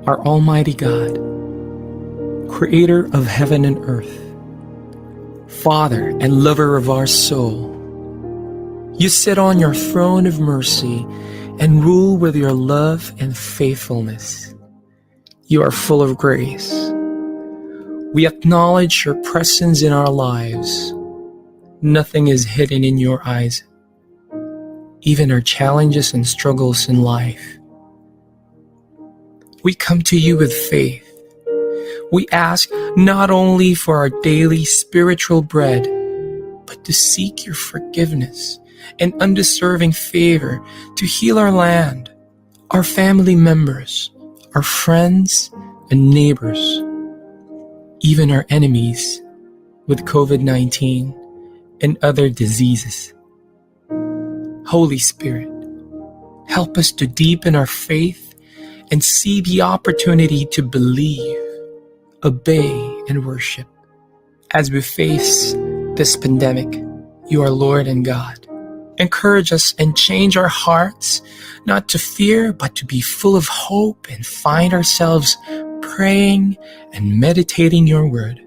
our Almighty God, Creator of heaven and earth, Father and lover of our soul, you sit on your throne of mercy and rule with your love and faithfulness. You are full of grace. We acknowledge your presence in our lives. Nothing is hidden in your eyes, even our challenges and struggles in life. We come to you with faith. We ask not only for our daily spiritual bread, but to seek your forgiveness and undeserving favor to heal our land, our family members, our friends and neighbors, even our enemies with COVID-19 and other diseases. Holy Spirit, help us to deepen our faith and see the opportunity to believe, obey, and worship. As we face this pandemic, you are Lord and God. Encourage us and change our hearts, not to fear, but to be full of hope and find ourselves praying and meditating your word.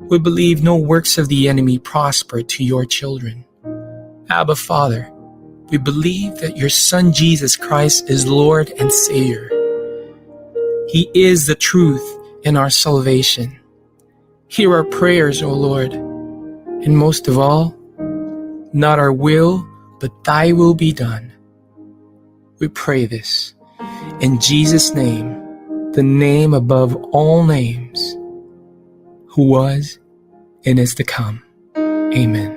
We believe no works of the enemy prosper to your children. Abba, Father, we believe that your Son Jesus Christ is Lord and Savior. He is the truth and our salvation. Hear our prayers, O Lord, and most of all, not our will, but thy will be done. We pray this in Jesus' name, the name above all names, who was and is to come. Amen.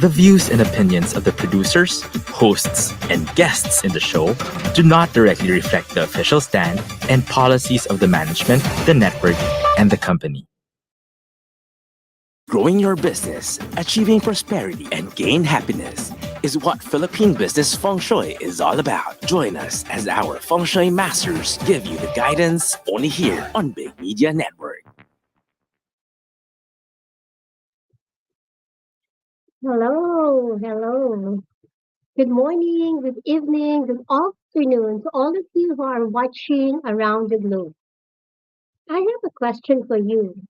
The views and opinions of the producers, hosts, and guests in the show do not directly reflect the official stand and policies of the management, the network, and the company. Growing your business, achieving prosperity, and gain happiness is what Philippine business Feng Shui is all about. Join us as our Feng Shui Masters give you the guidance only here on Big Media Network. Hello. Good morning, good evening, good afternoon to all of you who are watching around the globe. I have a question for you.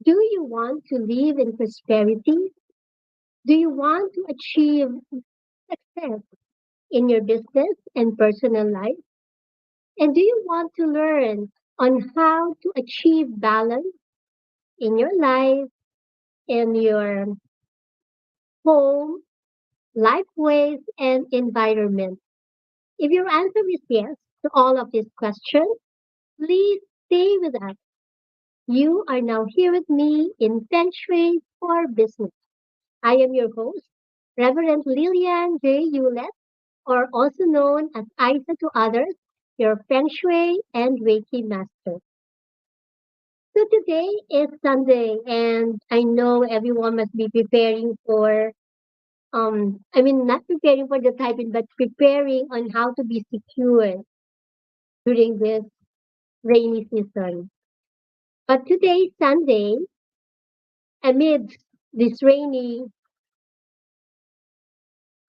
Do you want to live in prosperity? Do you want to achieve success in your business and personal life? And do you want to learn on how to achieve balance in your life, in your home, lifeways, and environment? If your answer is yes to all of these questions, please stay with us. You are now here with me in Feng Shui for Business. I am your host, Reverend Lilian Hewlett, or also known as Isa to others, your Feng Shui and Reiki Master. So today is Sunday, and I know everyone must be preparing for, not preparing for the typing, but preparing on how to be secure during this rainy season. But today, Sunday, amidst this rainy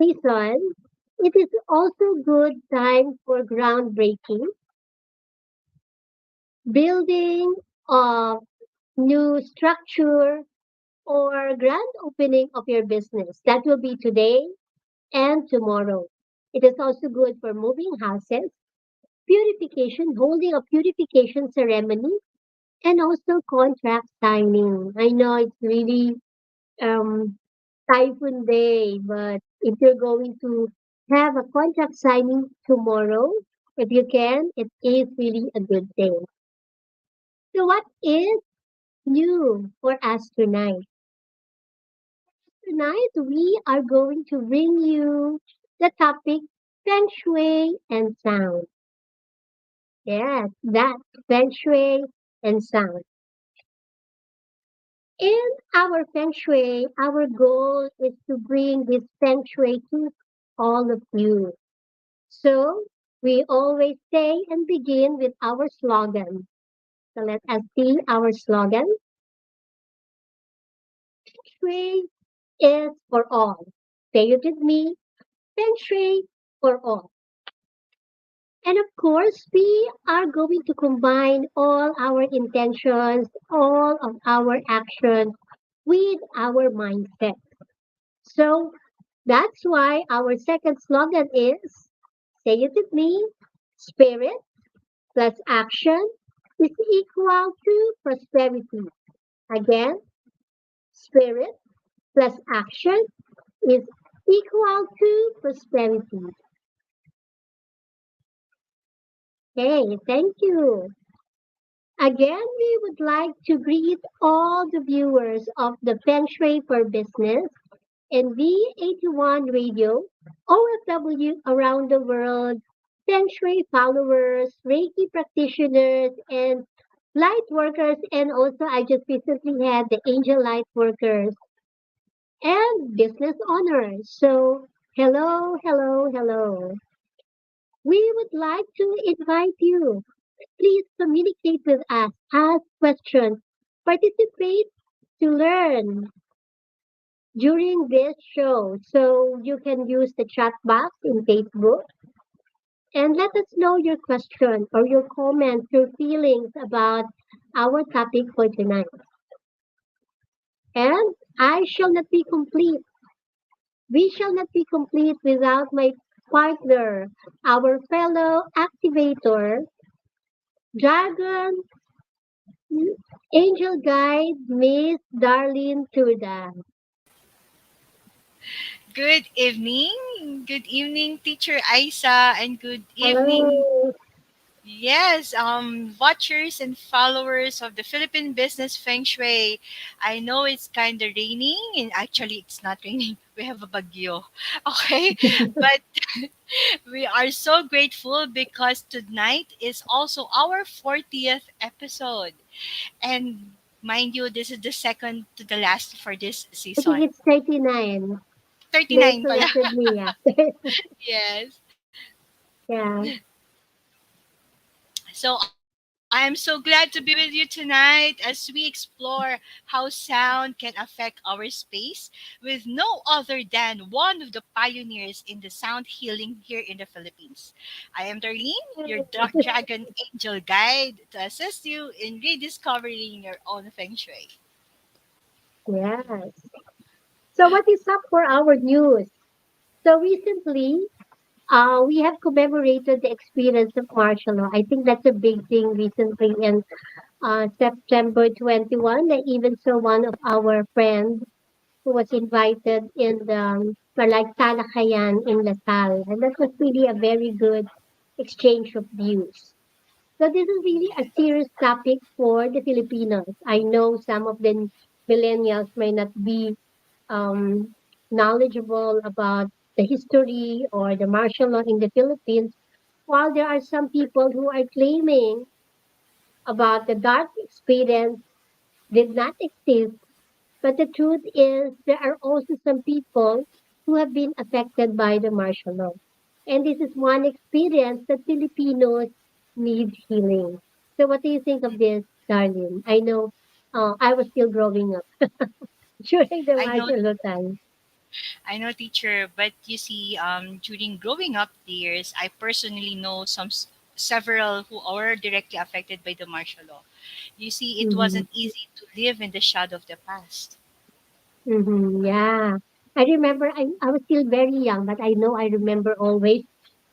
season, it is also good time for groundbreaking, building of new structure, or grand opening of your business. That will be today and tomorrow. It is also good for moving houses, purification, holding a purification ceremony, and also contract signing. I know it's really um, typhoon day, but if you're going to have a contract signing tomorrow, if you can, it is really a good day. So what is new for us tonight? Tonight we are going to bring you the topic Feng Shui and sound. Yes, that's Feng Shui and sound. In our Feng Shui, our goal is to bring this Feng Shui to all of you. So we always say and begin with our slogan. So let us see our slogan. Feng Shui is for all. Say it with me. Feng Shui for all. And of course, we are going to combine all our intentions, all of our actions with our mindset. So that's why our second slogan is, say it with me, spirit plus action is equal to prosperity. Again, spirit plus action is equal to prosperity. Okay, thank you. Again, we would like to greet all the viewers of the Feng Shui for Business and V81 Radio, OFW around the world, Feng Shui followers, Reiki practitioners, and light workers. And also, I just recently had the angel light workers and business owners. So, hello, hello, hello. We would like to invite you. Please communicate with us, ask questions, participate to learn during this show. So you can use the chat box in Facebook and let us know your question or your comments, your feelings about our topic for tonight. And I shall not be complete. We shall not be complete without my partner, our fellow activator, Dragon Angel Guide, Miss Darleen Turda. Good evening. Good evening, Teacher Isa, and good evening, Hello. yes, watchers and followers of the Philippine Business Feng Shui. I know it's kind of raining, and actually, it's not raining. We have a bagyo. Okay, but we are so grateful because tonight is also our 40th episode, and mind you, this is the second to the last for this I think season. it's 39. They 39 pala. corrected me. Yeah. Yes. Yeah. So I am so glad to be with you tonight as we explore how sound can affect our space with no other than one of the pioneers in the sound healing here in the Philippines. I am Darlene, your dragon angel guide to assist you in rediscovering your own feng shui. Yes. So what is up for our news? So recently, we have commemorated the experience of martial law. I think that's a big thing recently in September 21. I even saw one of our friends who was invited in the for like Talakayan in Lasal. And that was really a very good exchange of views. So this is really a serious topic for the Filipinos. I know some of the millennials may not be um, knowledgeable about the history or the martial law in the Philippines, while there are some people who are claiming about the dark experience did not exist. But the truth is, there are also some people who have been affected by the martial law. And this is one experience that Filipinos need healing. So, what do you think of this, Darlene? I know I was still growing up during the I know martial law time. I know, teacher, but you see, during growing up years, I personally know several who are directly affected by the martial law. You see, it Mm-hmm. wasn't easy to live in the shadow of the past. Mm-hmm. Yeah. I remember I was still very young, but I know I remember always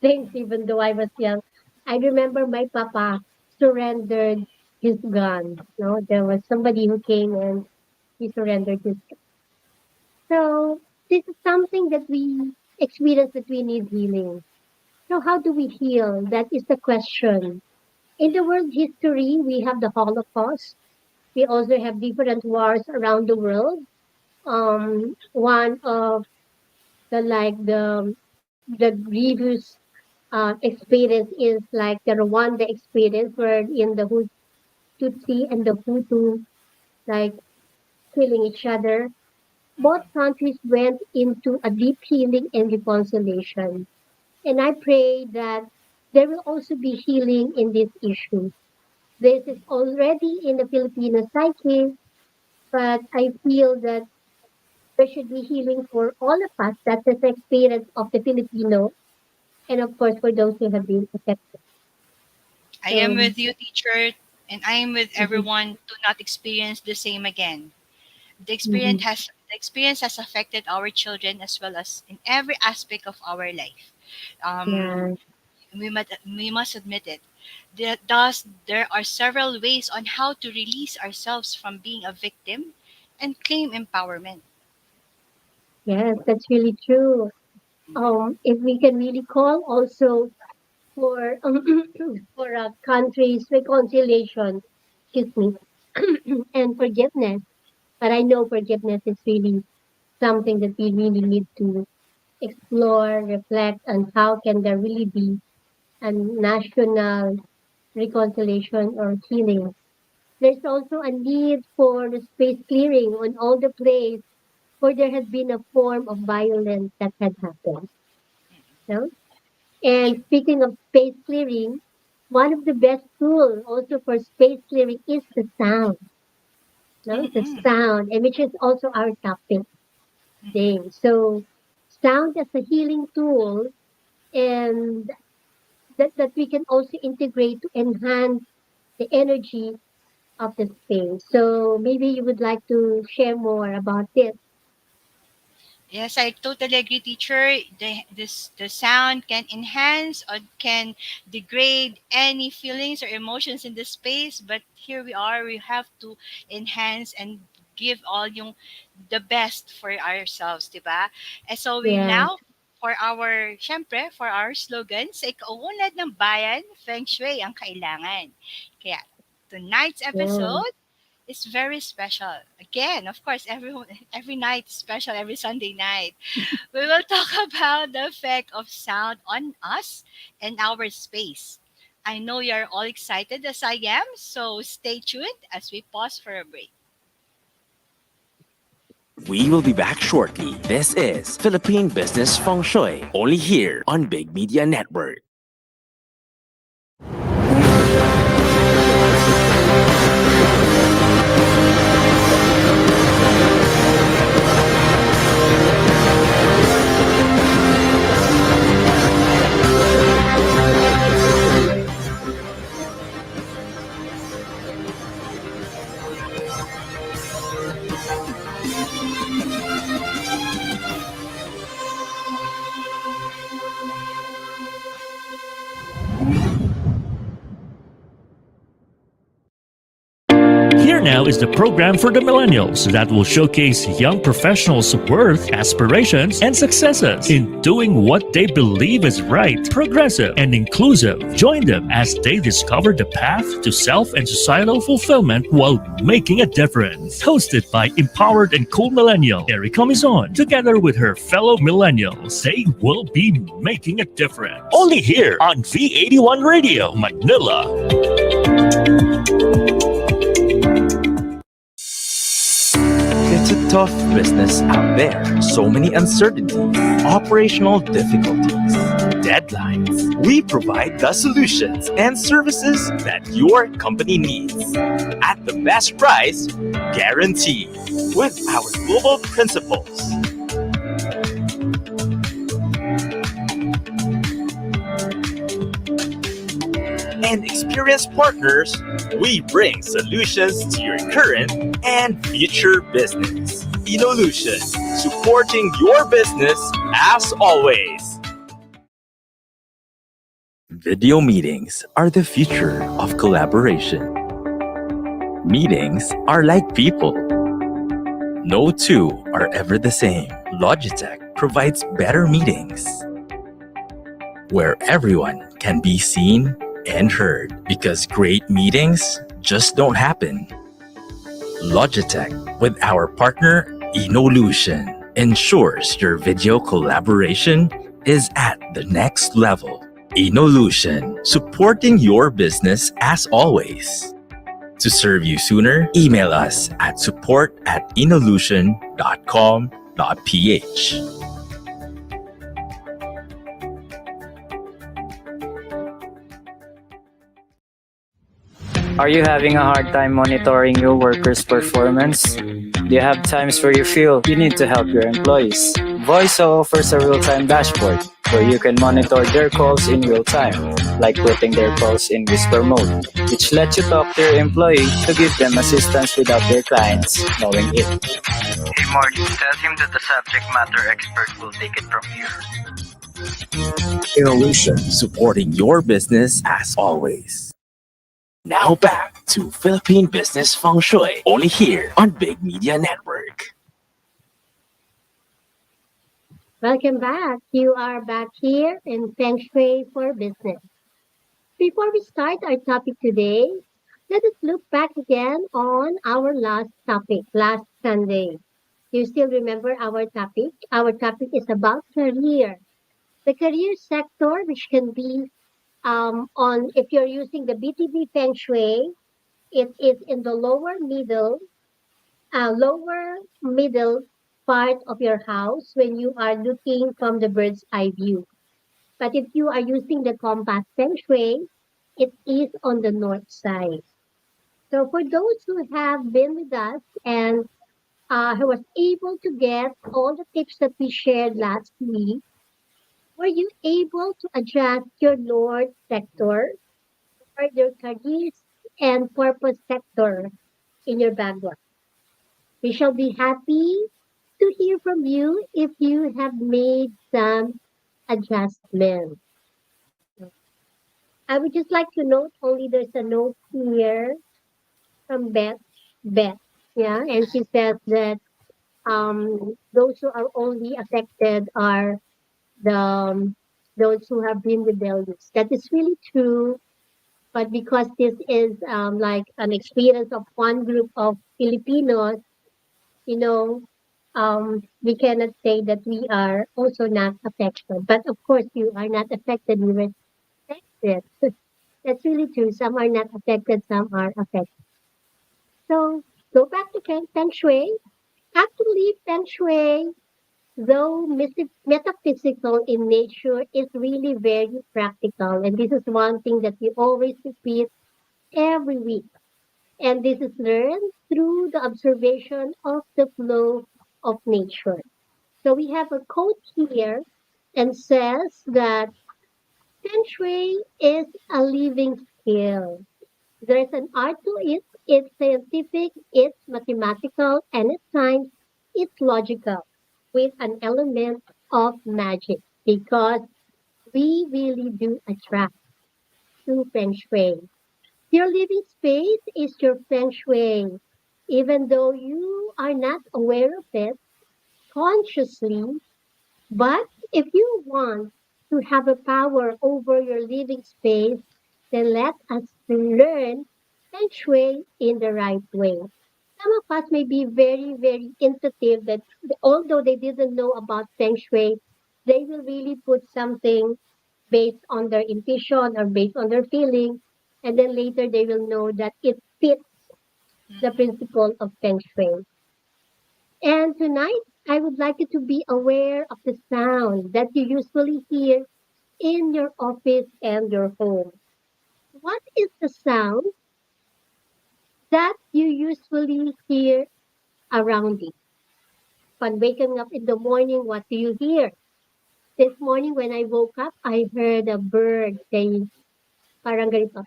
things even though I was young. I remember my papa surrendered his gun. No, there was somebody who came and he surrendered his gun. So this is something that we experience that we need healing. So how do we heal? That is the question. In the world history, we have the Holocaust. We also have different wars around the world. One of the grievous experience is like the Rwanda experience, where in the Tutsi and the Hutu like killing each other. Both Mhm. countries went into a deep healing and reconciliation. And I pray that there will also be healing in this issue. This is already in the Filipino psyche, but I feel that there should be healing for all of us. That's the experience of the Filipino. and of course for those who have been affected. I am So, with you, teacher, and I am with mhm, everyone to not experience the same again. mhm. The experience has affected our children as well as in every aspect of our life. Um, Yeah, we must admit it. Thus, there are several ways on how to release ourselves from being a victim and claim empowerment. yes, that's really true. If we can really call also for for a country's reconciliation, excuse me, and forgiveness. But I know forgiveness is really something that we really need to explore, reflect on how can there really be a national reconciliation or healing. There's also a need for the space clearing on all the place where there has been a form of violence that had happened. No? And speaking of space clearing, one of the best tools also for space clearing is the sound. No, the Mm-mm, sound, and which is also our topic mm-mm. today. So, sound as a healing tool, and that we can also integrate to enhance the energy of the space. So, maybe you would like to share more about this. Yes, I totally agree, teacher. The sound can enhance or can degrade any feelings or emotions in the space, but here we are. We have to enhance and give all yung the best for ourselves, diba? And so we Yes. now syempre, for our slogan, sa ikaunlad ng bayan, Feng Shui ang kailangan. Kaya, tonight's Yeah. episode is very special. Again, of course, every night is special, every Sunday night. We will talk about the effect of sound on us and our space. I know you're all excited as I am, so stay tuned as we pause for a break. We will be back shortly. This is Philippine Business Feng Shui, only here on Big Media Network. Here now is the program for the millennials that will showcase young professionals' worth, aspirations, and successes in doing what they believe is right, progressive, and inclusive. Join them as they discover the path to self and societal fulfillment while making a difference. Hosted by empowered and cool millennial Erica Mizon, together with her fellow millennials, they will be making a difference. Only here on V81 Radio, Manila. It's a tough business out there. So many uncertainties, operational difficulties, deadlines. We provide the solutions and services that your company needs at the best price, guaranteed, with our global principles. And experienced partners, we bring solutions to your current and future business. Inolution, supporting your business as always. Video meetings are the future of collaboration. Meetings are like people. No two are ever the same. Logitech provides better meetings where everyone can be seen and heard, because great meetings just don't happen. Logitech, with our partner Inolution, ensures your video collaboration is at the next level. Inolution, supporting your business as always. To serve you sooner, email us at support@inolution.com.ph. Are you having a hard time monitoring your workers' performance? Do you have times where you feel you need to help your employees? Voice offers a real-time dashboard where you can monitor their calls in real time, like putting their calls in whisper mode, which lets you talk to your employee to give them assistance without their clients knowing it. Hey Mark, tell him that the subject matter expert will take it from here. Innovation supporting your business as always. Now back to Philippine Business Feng Shui, only here on Big Media Network. Welcome back. You are back here in Feng Shui for Business. Before we start our topic today, let us look back again on our last topic, last Sunday. Do you still remember our topic? Our topic is about career. The career sector, which can be on if you're using the BTB Feng Shui, it is in the lower middle part of your house when you are looking from the bird's eye view. But if you are using the compass Feng Shui, it is on the north side. So for those who have been with us and who was able to get all the tips that we shared last week, were you able to adjust your north sector or your career and purpose sector in your background? We shall be happy to hear from you if you have made some adjustments. I would just like to note only there's a note here from Beth, yeah, and she says that those who are only affected are the those who have been rebellious. That is really true, but because this is like an experience of one group of Filipinos, you know, we cannot say that we are also not affected. But of course, you are not affected. We were affected. That's really true. Some are not affected. Some are affected. So go back to Feng Shui. Actually, Feng Shui, though metaphysical in nature, is really very practical. And this is one thing that we always repeat every week. And this is learned through the observation of the flow of nature. So we have a quote here and says that Feng Shui is a living skill. There's an art to it. It's scientific, it's mathematical, and at times it's logical with an element of magic because we really do attract to Feng Shui. Your living space is your Feng Shui. Even though you are not aware of it consciously, but if you want to have a power over your living space, then let us learn Feng Shui in the right way. Some of us may be very, very intuitive that although they didn't know about Feng Shui, they will really put something based on their intuition or based on their feeling, and then later they will know that it fits the principle of Feng Shui. And tonight, I would like you to be aware of the sound that you usually hear in your office and your home. What is the sound that you usually hear around you? Upon waking up in the morning, what do you hear? This morning when I woke up, I heard a bird saying, parang ganito.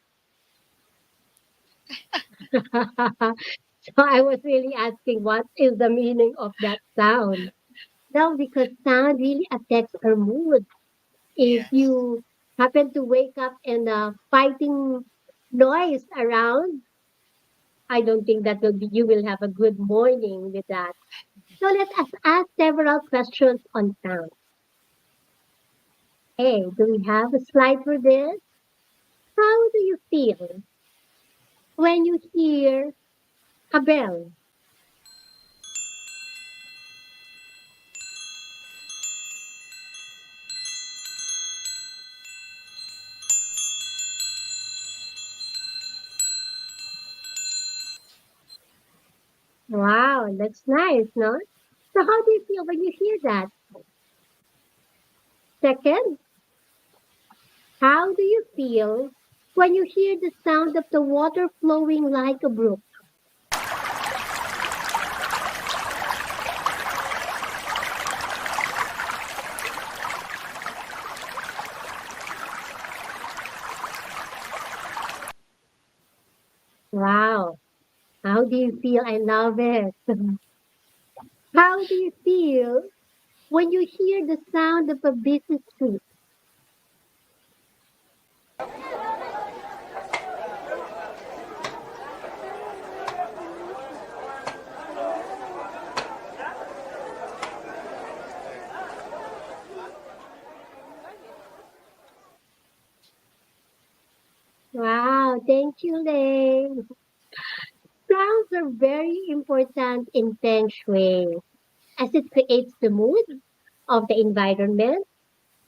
So I was really asking, what is the meaning of that sound? No, because sound really affects our mood. If Yes. you happen to wake up and fighting noise around, I don't think that will be, you will have a good morning with that. So let us ask several questions on sound. Hey, do we have a slide for this? How do you feel when you hear a bell? Wow, that's nice, no? So how do you feel when you hear that? Second, how do you feel when you hear the sound of the water flowing like a brook? Wow. How do you feel? I love it. How do you feel when you hear the sound of a busy street? Wow, thank you, Lay. Sounds are very important in Feng Shui as it creates the mood of the environment.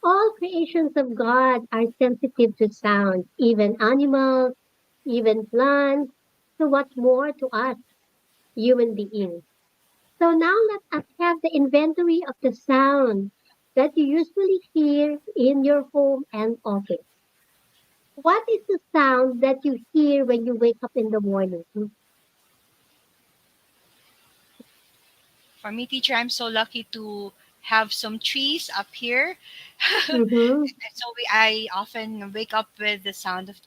All creations of God are sensitive to sound, even animals, even plants. So what more to us, human beings? So now let us have the inventory of the sound that you usually hear in your home and office. What is the sound that you hear when you wake up in the morning? For me, teacher, I'm so lucky to have some trees up here. Mm-hmm. I often wake up with the sound of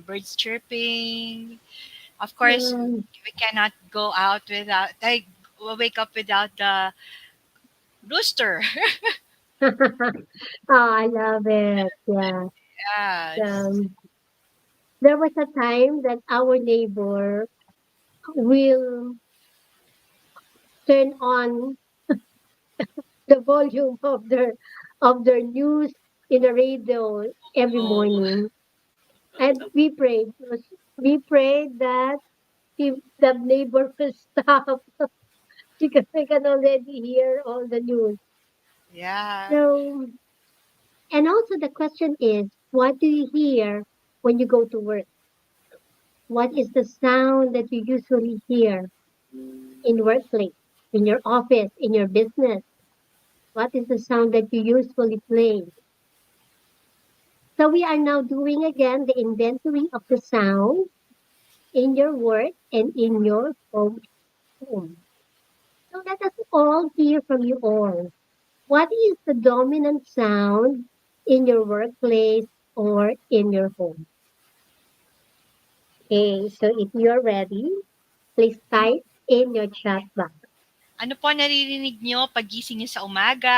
birds chirping. Of course, Um, we cannot go out without, like, wake up without the rooster. oh, I love it. Yeah. Yes. Um, there was a time that our neighbor will turn on the volume of their news in the radio every Oh, morning, and we prayed that if the neighbor will stop because we can already hear all the news. yeah. So, and also the question is, what do you hear when you go to work? What is the sound that you usually hear in workplace, in your office, in your business? What is the sound that you usually play? So we are now doing again the inventory of the sound in your work and in your home. So let us all hear from you all. What is the dominant sound in your workplace or in your home? Okay, so if you're ready, please type in your chat box. Ano po naririnig nyo pagising nyo sa umaga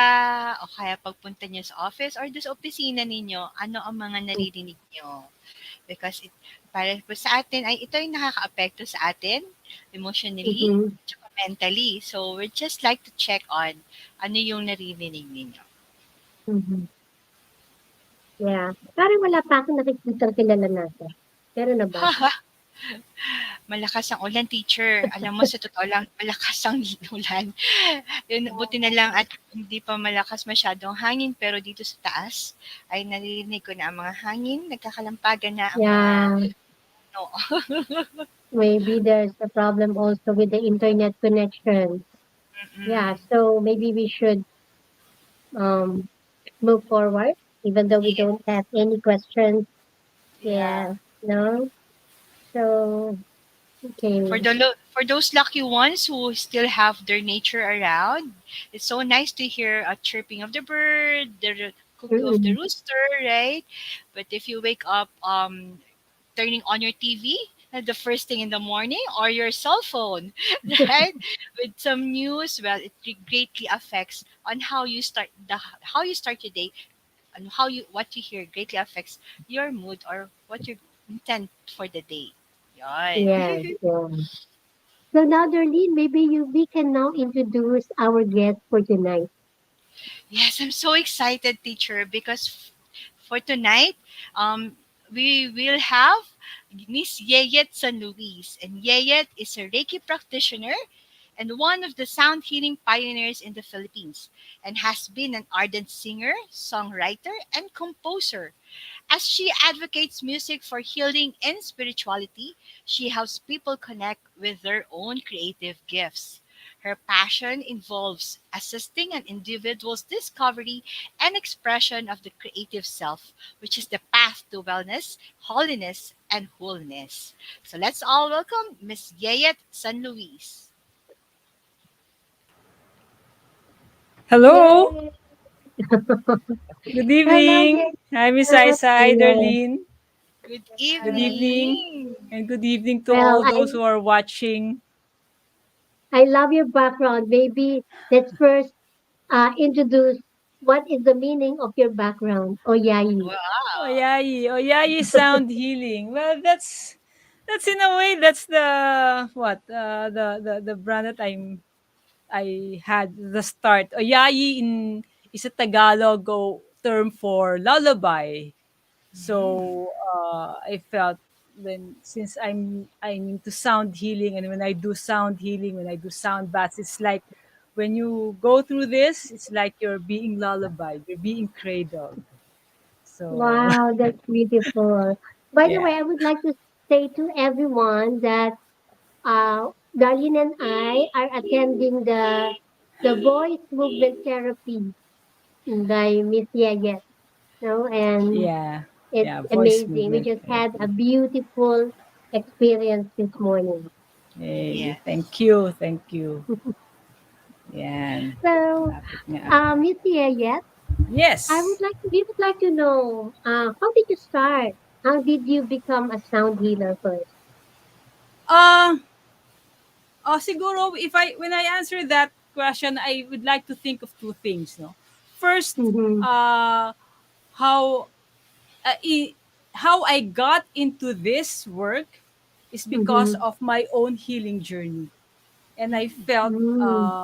o kaya pagpunta nyo sa office or doon sa opisina ninyo? Ano ang mga naririnig nyo? Because para po sa atin ay ito yung nakakaapekto sa atin emotionally Mhm, tsaka mentally. So we'd just like to check on ano yung naririnig ninyo. mhm. Yeah. Parang wala pa akong nakikitang kilala natin. Pero na ba? Malakas ang ulan, teacher. Alam mo, sa totoo lang, malakas ang ulan. Yun, buti na lang at hindi pa malakas masyadong hangin. Pero dito sa taas, ay naririnig ko na ang mga hangin. Nagkakalampagan na ang mga Yeah. no. Maybe there's a problem also with the internet connection. Yeah. Mm-mm. So maybe we should um move forward, even though we Yeah, don't have any questions. yeah. Yeah. No. So okay. For those lucky ones who still have their nature around, it's so nice to hear a chirping of the bird, the cuckoo of the Mm-mm. rooster, right? But if you wake up turning on your TV at the first thing in the morning or your cell phone, right? With some news, well, it greatly affects on how you start your day and how you what you hear greatly affects your mood or what you intend for the day. Yes. Yan. Yeah. So now, Darlene, maybe we can now introduce our guest for tonight. Yes, I'm so excited, teacher, because for tonight, um, we will have Miss Yeyette San Luis. And Yeyette is a Reiki practitioner and one of the sound healing pioneers in the Philippines, and has been an ardent singer, songwriter, and composer. As she advocates music for healing and spirituality, she helps people connect with their own creative gifts. Her passion involves assisting an individual's discovery and expression of the creative self, which is the path to wellness, holiness, and wholeness. So let's all welcome Miss Yeyette San Luis. Hello, Yay! good Hello, evening. Hi, Miss Yeyette. Isa. Hi, Yes. Darlene. Good Good evening, evening. and good evening to Well, all those who are watching. I love your background. Maybe let's first introduce what is the meaning of your background, Oyai. Wow. Oyayi sound healing. Well, that's in a way that's the what the brand that I had the start. Oyayi in is a Tagalog term for lullaby. So I felt when since I'm into sound healing, and when I do sound healing, when I do sound baths, it's like when you go through this, it's like you're being lullaby, you're being cradled. So Wow, that's beautiful. By the way, yeah, I would like to say to everyone that Darlene and I are attending the voice movement therapy by Miss Yeyette, and yeah, it's yeah. Voice amazing. We movement just had a therapy. beautiful experience this morning. Hey, Yes. thank you. Yan. So, Lapit nga ako. Miss Yeyette, Yes. we would like to know, how did you start? How did you become a sound healer first? Uh, Siguro if I when I answer that question, I would like to think of two things. No, first, Mm-hmm. uh, how uh, i- how I got into this work is because Mm-hmm. of my own healing journey, and I felt Mm-hmm.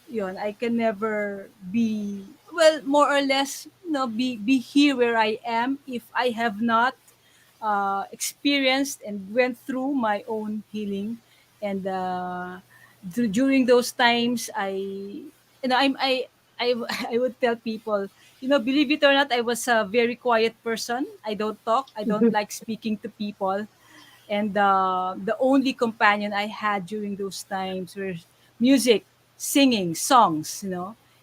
yun, I can never be well, more or less, be here where I am if I have not experienced and went through my own healing. And during those times, I I would tell people, believe it or not, I was a very quiet person. I don't talk. I don't like speaking to people, and the only companion I had during those times were music, singing, songs,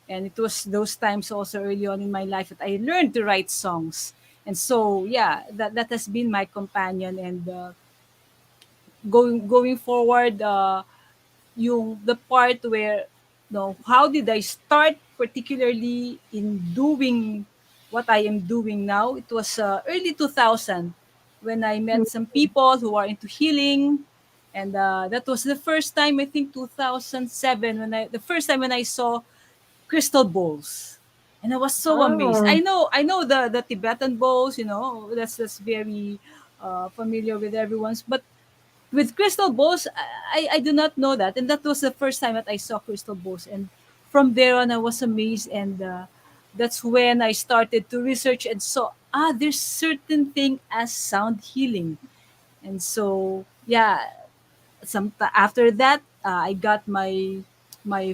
And it was those times also early on in my life that I learned to write songs. And so, yeah, that has been my companion. And going forward, yung the part where, how did I start particularly in doing what I am doing now? It was early 2000 when I met some people who are into healing. And that was the first time, I think 2007, the first time when I saw crystal bowls. And I was so amazed. Oh. I know the Tibetan bowls, that's very familiar with everyone's, but with crystal balls, I do not know that, and that was the first time that I saw crystal balls. And from there on, I was amazed, and that's when I started to research and saw there's certain thing as sound healing. And so, yeah, after that, I got my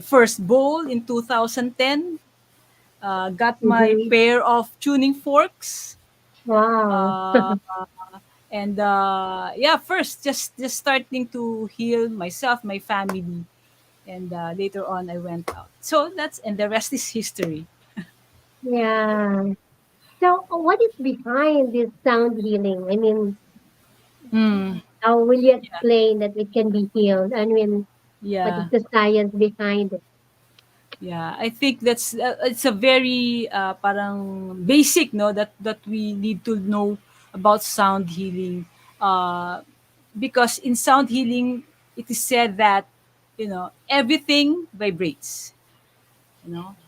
first bowl in 2010. Got my Mm-hmm. pair of tuning forks. Wow. Uh, and yeah, first just starting to heal myself, my family, and later on I went out. So that's and the rest is history. Yeah. So, what is behind this sound healing? I mean, Mm, how will you yeah, explain that it can be healed? I mean, what is yeah, the science behind it? yeah. I think that's it's a very parang basic, no, that we need to know about sound healing. Uh, because in sound healing, it is said that everything vibrates.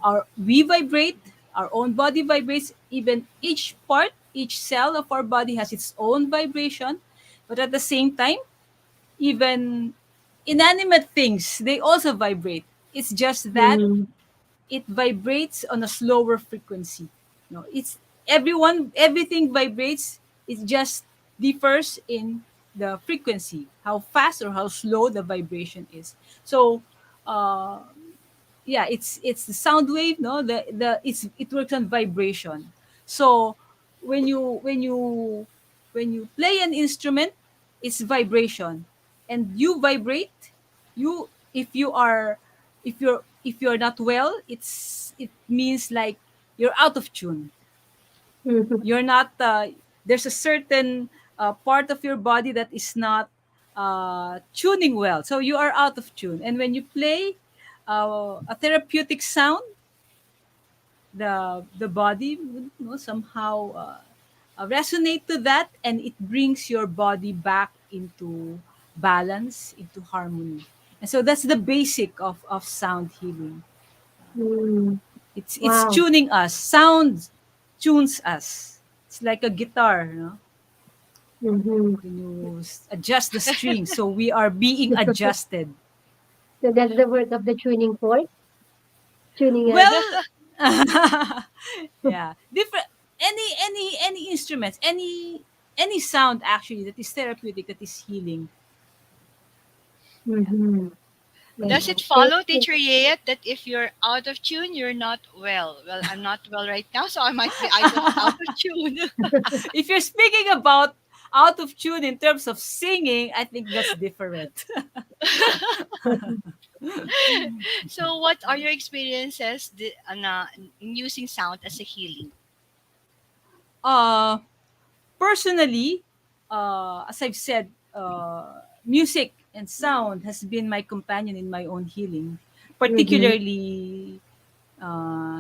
Our we vibrate, our own body vibrates, even each part, each cell of our body has its own vibration. But at the same time, even inanimate things, they also vibrate. It's just that Mm-hmm. it vibrates on a slower frequency. It's everything vibrates. It just differs in the frequency, how fast or how slow the vibration is. So uh, yeah, it's the sound wave, no, it works on vibration. So when you play an instrument, it's vibration, and you vibrate. You if you're not well, it means like you're out of tune. You're not There's a certain part of your body that is not tuning well, so you are out of tune. And when you play a therapeutic sound, the body would, somehow resonate to that, and it brings your body back into balance, into harmony. And so that's the basic of sound healing. Mm. It's Wow. tuning us. Sound tunes us. It's like a guitar, Mm-hmm. when you adjust the strings. So we are being adjusted. So that's the work of the tuning fork, tuning us. Well, yeah, different, any instruments, any sound actually that is therapeutic, that is healing. Yeah. Mm-hmm. Yeah. Does it Thank follow, you. teacher Yeyet, that if you're out of tune, you're not well? Well, I'm not well right now, so I might be out of tune. If you're speaking about out of tune in terms of singing, I think that's different. So, what are your experiences in using sound as a healing? uh Personally, as I've said, music and sound has been my companion in my own healing, Mm-hmm. particularly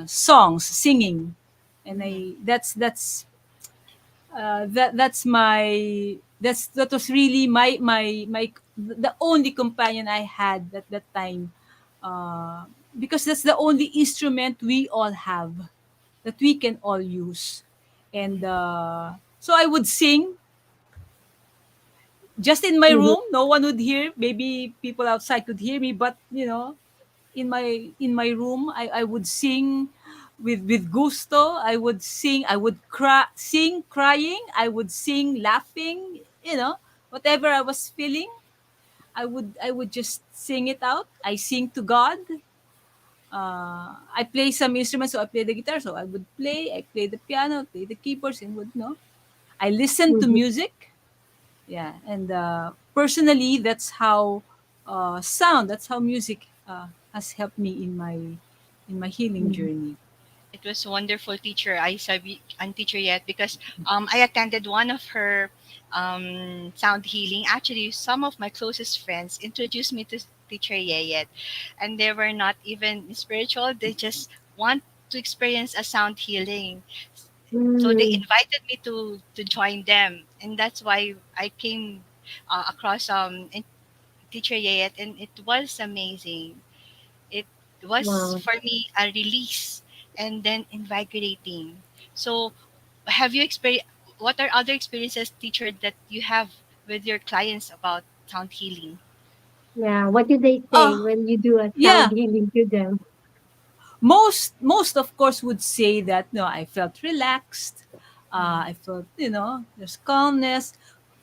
songs, singing, and Mhm. I that was really my the only companion I had at that time, uh, because that's the only instrument we all have, that we can all use. And so I would sing just in my Mm-hmm. room. No one would hear. Maybe people outside could hear me, but in my room, I would sing with gusto. I would sing. I would sing crying. I would sing laughing. Whatever I was feeling, I would just sing it out. I sing to God. I play some instruments, so I play the guitar. So I would play. I play the piano, play the keyboards, and would no. I listen to Mm-hmm. music. Yeah, and personally, that's how sound. That's how music has helped me in my healing journey. It was wonderful, teacher. I sabi and teacher Yet, because I attended one of her sound healing. Actually, some of my closest friends introduced me to teacher Yeyet, and they were not even spiritual. They just want to experience a sound healing. So they Mm-hmm. invited me to join them, and that's why I came across teacher Yeyet, and it was amazing. It was Wow. for me a release and then invigorating. So, have you experienced? What are other experiences, teacher, that you have with your clients about sound healing? Yeah. What do they say Oh, when you do a sound yeah. healing to them? Most of course would say that no, I felt relaxed. Mm. I felt there's calmness.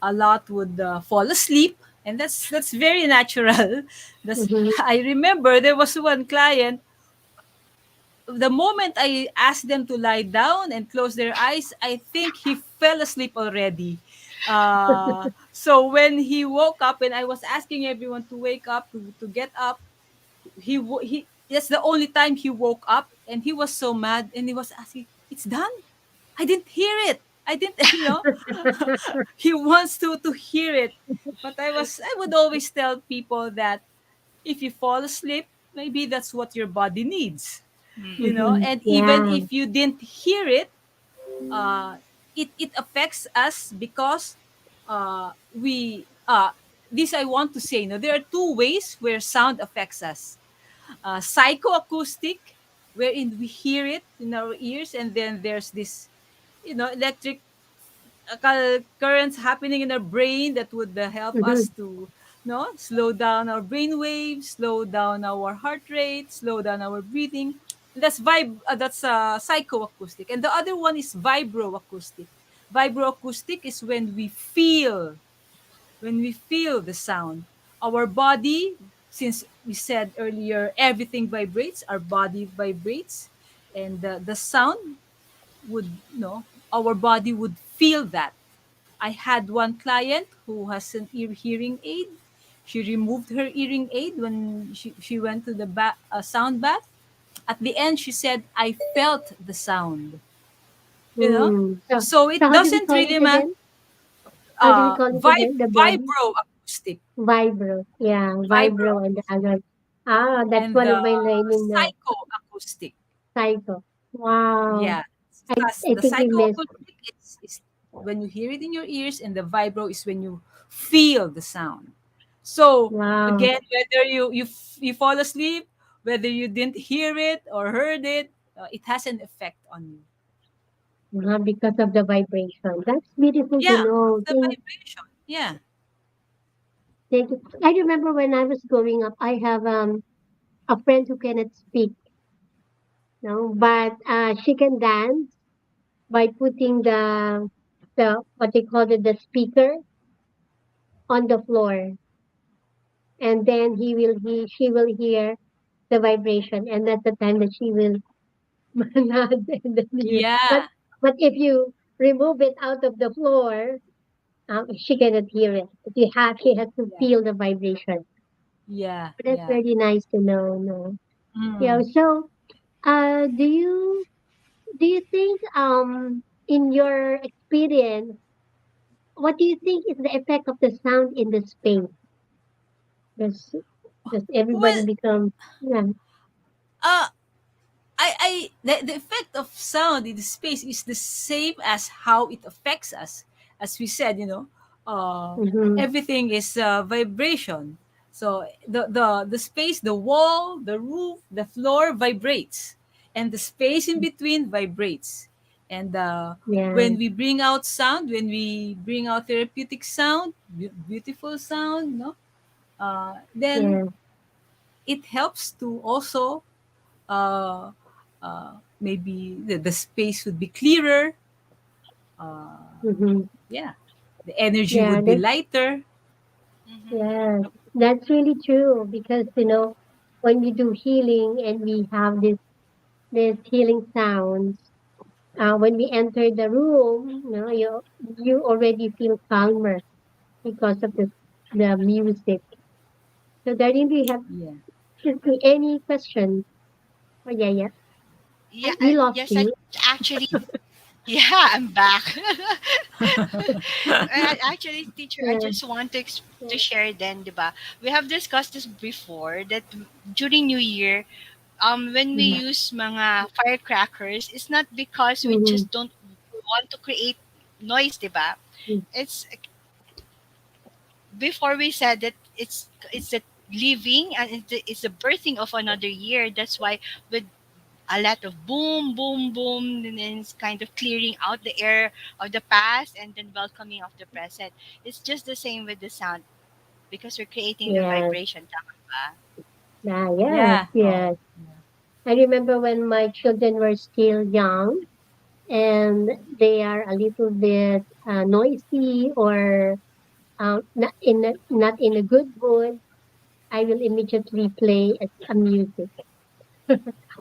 A lot would fall asleep, and that's very natural. That's Mm-hmm. I remember there was one client. The moment I asked them to lie down and close their eyes, I think he fell asleep already. So when he woke up, and I was asking everyone to wake up, to get up, he that's the only time he woke up, and he was so mad, and he was asking, "It's done? I didn't hear it. I didn't." He wants to hear it, but I would always tell people that if you fall asleep, maybe that's what your body needs, Mm. Mm-hmm. and even Yeah. if you didn't hear it, uh, it affects us because we this I want to say, there are two ways where sound affects us: psychoacoustic, wherein we hear it in our ears, and then there's this electric currents happening in our brain that would help Mm-hmm. us to slow down our brain waves, slow down our heart rate, slow down our breathing. That's psychoacoustic, and the other one is vibroacoustic. Vibroacoustic is when we feel the sound. Our body, since we said earlier, everything vibrates, our body vibrates, and the sound would, our body would feel that. I had one client who has an ear hearing aid. She removed her hearing aid when she went to the sound bath. At the end, she said, I felt the sound. You know, Mm. So, so it so how do we doesn't call really it matter. again? How do we call it again? The body? Vibro acoustic Vibro. Yeah, vibro vibro and the other. Ah, that's and one the of my learning now. psychoacoustic. Cycle. Wow. Yeah, I the think we missed. psychoacoustic is when you hear it in your ears, and the vibro is when you feel the sound. So Wow. again, whether you fall asleep, whether you didn't hear it or heard it, it has an effect on you. Because of the vibration. That's beautiful to Yeah, know. the vibration. Yeah. Thank you. I remember when I was growing up, I have a friend who cannot speak, no, but she can dance by putting the what they call it, the speaker on the floor, and then she will hear the vibration, and that's the time that she will nod, and then Yeah. but if you remove it out of the floor, she cannot hear it. But she has to Yeah. feel the vibration. Yeah. But that's Yeah. very nice to know. No, yeah. Mm. So, do you think in your experience, what do you think is the effect of the sound in the space? Does does everybody Well, become, yeah? uh the effect of sound in the space is the same as how it affects us. As we said, uh, Mm-hmm. everything is vibration. So the space, the wall, the roof, the floor vibrates, and the space in between vibrates. And Yeah, when we bring out sound, when we bring out therapeutic sound, beautiful sound, no, then yeah. it helps to also uh, maybe the space would be clearer. Mm-hmm. Yeah, the energy Yeah, would be lighter. yeah, that's really true because when we do healing and we have this healing sounds, when we enter the room, you already feel calmer because of the music. So Darlene, do you have Yeah. any questions? Oh yeah, yeah. Yeah, We lost yes, you. actually, yeah, I'm back. Actually, teacher, I Yeah. just want to share then, diba? We have discussed this before that during New Year, when we Mm-hmm. use mga firecrackers, it's not because we Mm-hmm. just don't want to create noise, diba? It's before we said that it's the living and it's the birthing of another year. That's why with a lot of boom, boom, boom, and then it's kind of clearing out the air of the past and then welcoming of the present. It's just the same with the sound because we're creating the Yes. vibration. Tama ba? Yes. Yeah. Oh. Yes. I remember when my children were still young and they are a little bit noisy or not in a good mood. I will immediately play a music.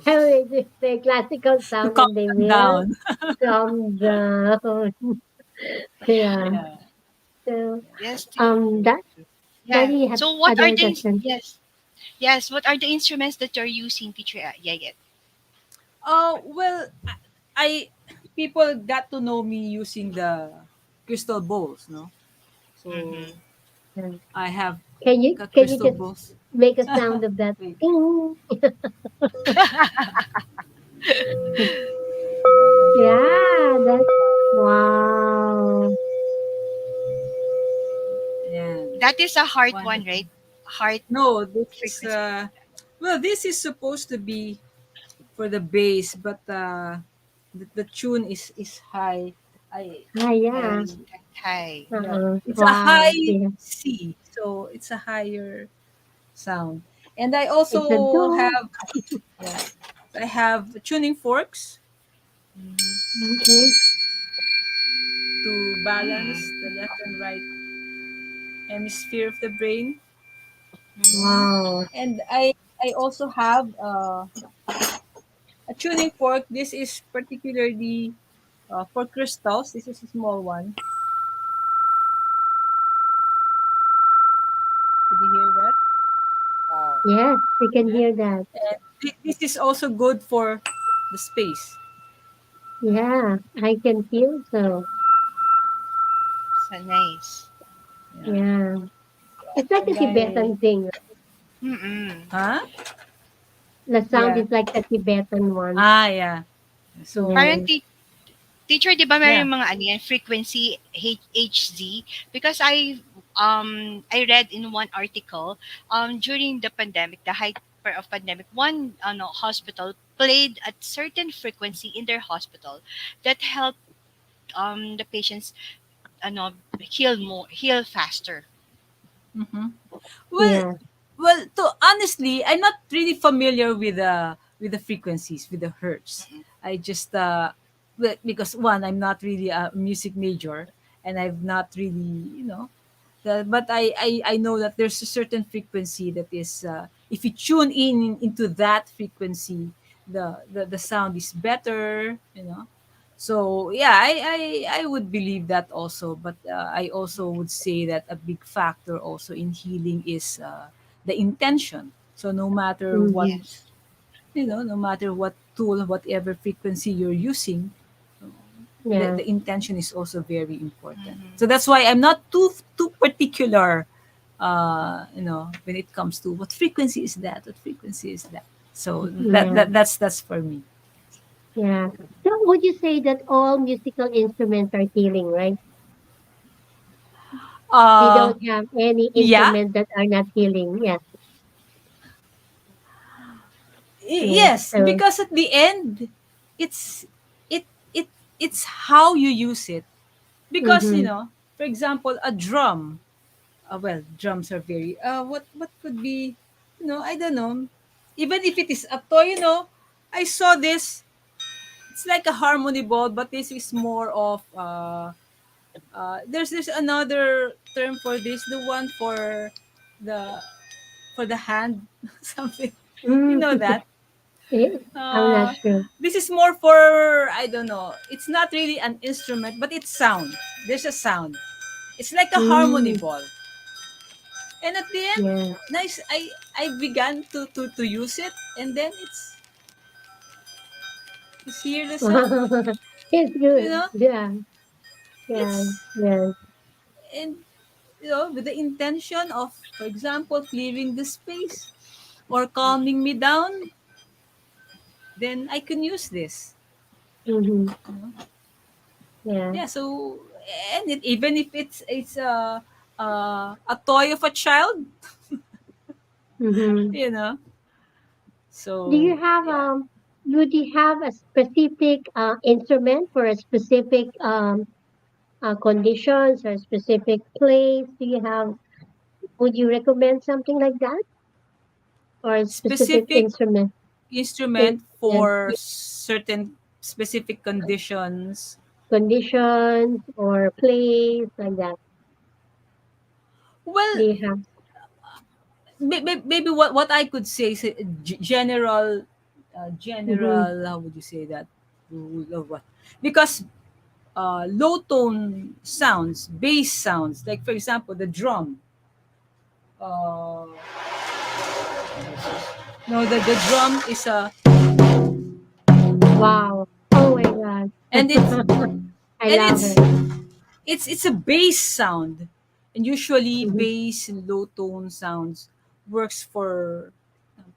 I will just play classical To sound calm and they them will down. calm down. Yeah. Yeah. So Yes. that Yeah. you have So what are other the questions? yes? What are the instruments that you're using, teacher Yayet? Well, I people got to know me using the crystal bowls, no? Mm-hmm. So Uh, I have can you crystal just bowls. make a sound of that? Wait. Ding. Yeah, that's wow. Yeah. That is a heart One. one, right? Heart No, this is frequency. well, this is supposed to be for the bass, but the tune is high. Ah, yeah. I Yes. Hi. Yeah, it's a Wow. high Yeah. C, so it's a higher sound. And I It's a also do. have, yeah, I have tuning forks Mm-hmm. Okay. to balance the left and right hemisphere of the brain. Mm-hmm. Wow. And I also have a tuning fork. This is particularly for crystals. This is a small one. Could you hear that? Wow. Yes, we can Yeah. hear that. And this is also good for the space. Yeah, I can feel so. So nice. Yeah. Yeah. It's like a And I, Tibetan thing. Mm-mm. huh? The sound Yeah. is like the Tibetan one. Ah, yeah. So Parang Yeah. Teacher, di ba Yeah. may mga ano yan, frequency HZ? Because I read in one article during the pandemic, the height of pandemic, one hospital played at certain frequency in their hospital that helped the patients heal faster. Mm-hmm. Well, Yeah. well, to honestly, I'm not really familiar with the frequencies, with the hertz. I just because one, I'm not really a music major, and I've not really, but I know that there's a certain frequency that is, if you tune into that frequency, the sound is better, so yeah, I would believe that also, but I also would say that a big factor also in healing is the intention. So no matter what, Mm-hmm. Yes. no matter what tool, whatever frequency you're using, Yeah. the intention is also very important. So Mm-hmm. that's why I'm not too particular, when it comes to what frequency is that, what frequency is that. So Yeah. that's for me. Yeah. So would you say that all musical instruments are healing, right? We Uh, don't have any yeah, instruments that are not healing. Yeah. Yeah. Yes, So, because at the end, it's it it it's how you use it. Because mm-hmm. for example, a drum. Well, drums are very. What could be, I don't know. Even if it is a toy, I saw this. It's like a harmony ball, but this is more of. There's another term for this. The one the the hand, something. You Mm. know that. I'm not Uh, sure. this is more for, I don't know. It's not really an instrument, but it's sound. There's a sound. It's like a harmony Mm. ball. And at the end, Yeah. nice. I began to use it, and then it's hear the sound. It's You good. know, Yeah. Yeah. it's Yeah. and with the intention of, for example, clearing the space or calming me down, then I can use this. Mm-hmm. You know? Yeah. Yeah. So, and even if it's a toy of a child, Mm-hmm. you know. Do you So have yeah, would you have a specific instrument for a specific conditions or specific place? Do you have? Would you recommend something like that or a specific specific instrument? instrument Yeah. for certain specific conditions. Conditions or place like that? Do Well, you have? maybe what I could say is general, Mm-hmm. general. How would you say that? What? Because low tone sounds, bass sounds, like for example the drum. Uh, no, the drum is a, Wow. Oh my God. and it's I and love it's it. it's a bass sound, and usually Mm-hmm. bass and low tone sounds works for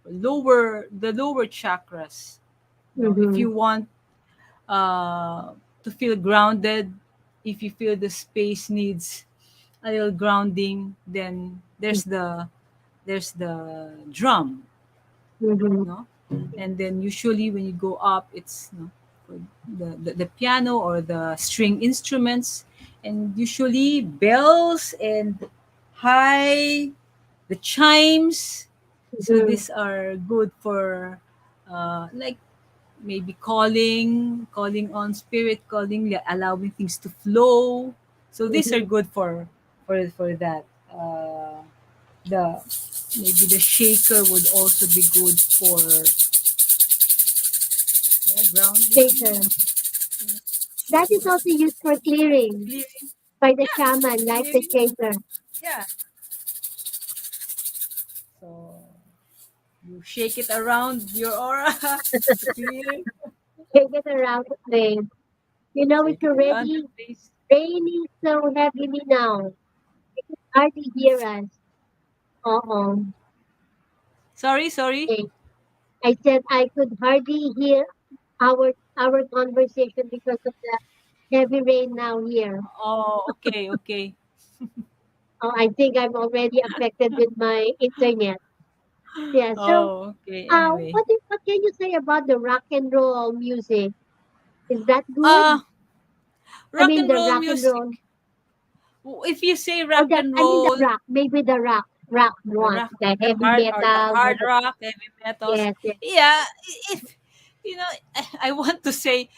lower chakras. If Mm-hmm. you want uh, to feel grounded, if you feel the space needs a little grounding, then there's the drum, Mm-hmm. no? And then usually when you go up, it's, for the piano or the string instruments, and usually bells and high, the chimes. So Mm-hmm. these are good for like maybe calling on spirit, allowing things to flow. So these are Mm-hmm. good for that. The maybe the shaker would also be good for, yeah, Shaker. grounding, That is also used for clearing clearing. by the Yeah, shaman, like the clearing. shaker. Yeah. So you shake it around your aura to clear. Take it around the place. You know, it's Shake it around already the place. raining so heavily now. Hardly hear us. Uh-oh. Sorry, sorry. Okay. I said I could hardly hear our conversation because of that. heavy rain now here. Oh, okay, okay. Oh, I think I'm already affected with my internet. Yeah. So, Oh, okay. Anyway. what can you say about the rock and roll music? Is that Uh good? I rock mean, and the roll rock and music. roll, If you say or rock the and I mean, the roll, rock, maybe rock the one, rock, the the heavy hard or the metal, hard rock, heavy metals. yes, yes. Yeah, if you know, I want to say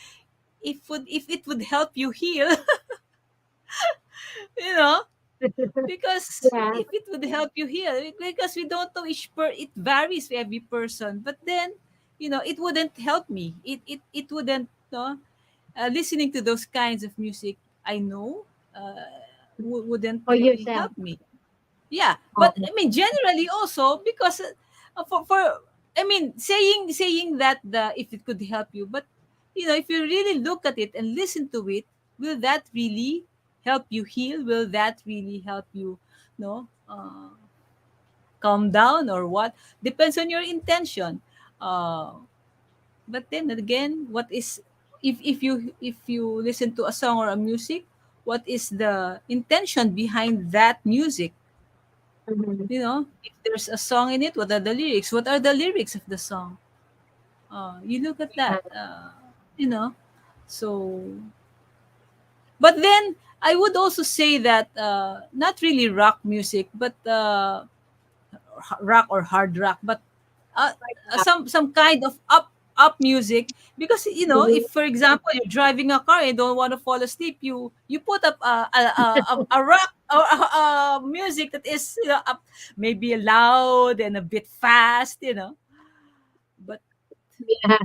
if it would help you heal, you know, because Yeah. if it would help you heal, because we don't know it varies for every person. But then, it wouldn't help me. It wouldn't. No, listening to those kinds of music, I know, wouldn't For really yourself. help me. Yeah, but Oh, I mean generally also because for I mean saying that the if it could help you, but if you really look at it and listen to it, will that really help you heal? Will that really help you, no, calm down or what? Depends on your intention. But then again, what is if you listen to a song or a music, what is the intention behind that music? mhm. If there's a song in it, what are the lyrics? What are the lyrics of the song? You look at Yeah. that. You know. So, but then I would also say that not really rock music, but rock or hard rock, but uh, some kind of up music, because Mhm. if for example you're driving a car and you don't want to fall asleep, you put up a rock or music that is up, maybe loud and a bit fast, but Yeah.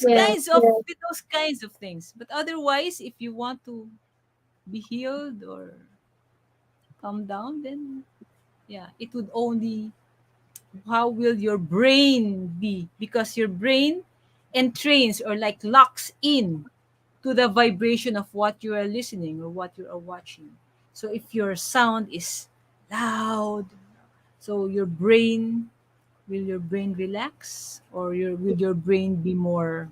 Yes. with those kinds of things. But otherwise, if you want to be healed or calm down, then yeah, it would only how will your brain be, because your brain entrains or like locks in to the vibration of what you are listening or what you are watching. So if your sound is loud, so will your brain relax, or will your brain be more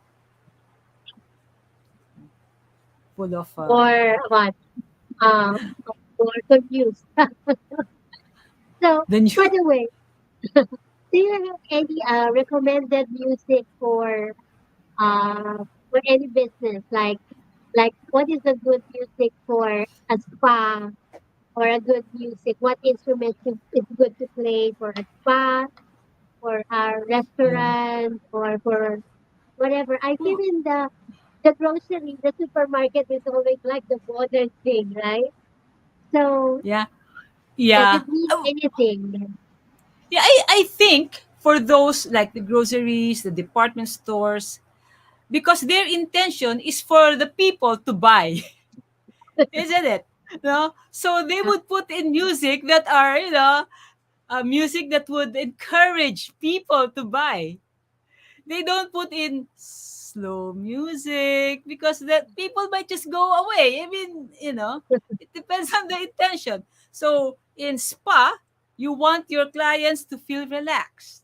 full of Or what? More confused. So, then you by the way, do you have any recommended music for any business? Like what is a good music for a spa or a good music? What instruments is good to play for a spa, for a yeah. restaurant, or for whatever? I feel Oh, in the grocery, the supermarket is always like the modern thing, right? So yeah, does yeah. it mean Oh, anything? yeah, I think for those like the groceries, the department stores, because their intention is for the people to buy, isn't it? No, so they would put in music that are music that would encourage people to buy. They don't put in slow music because that people might just go away. I mean, it depends on the intention. So in spa, you want your clients to feel relaxed,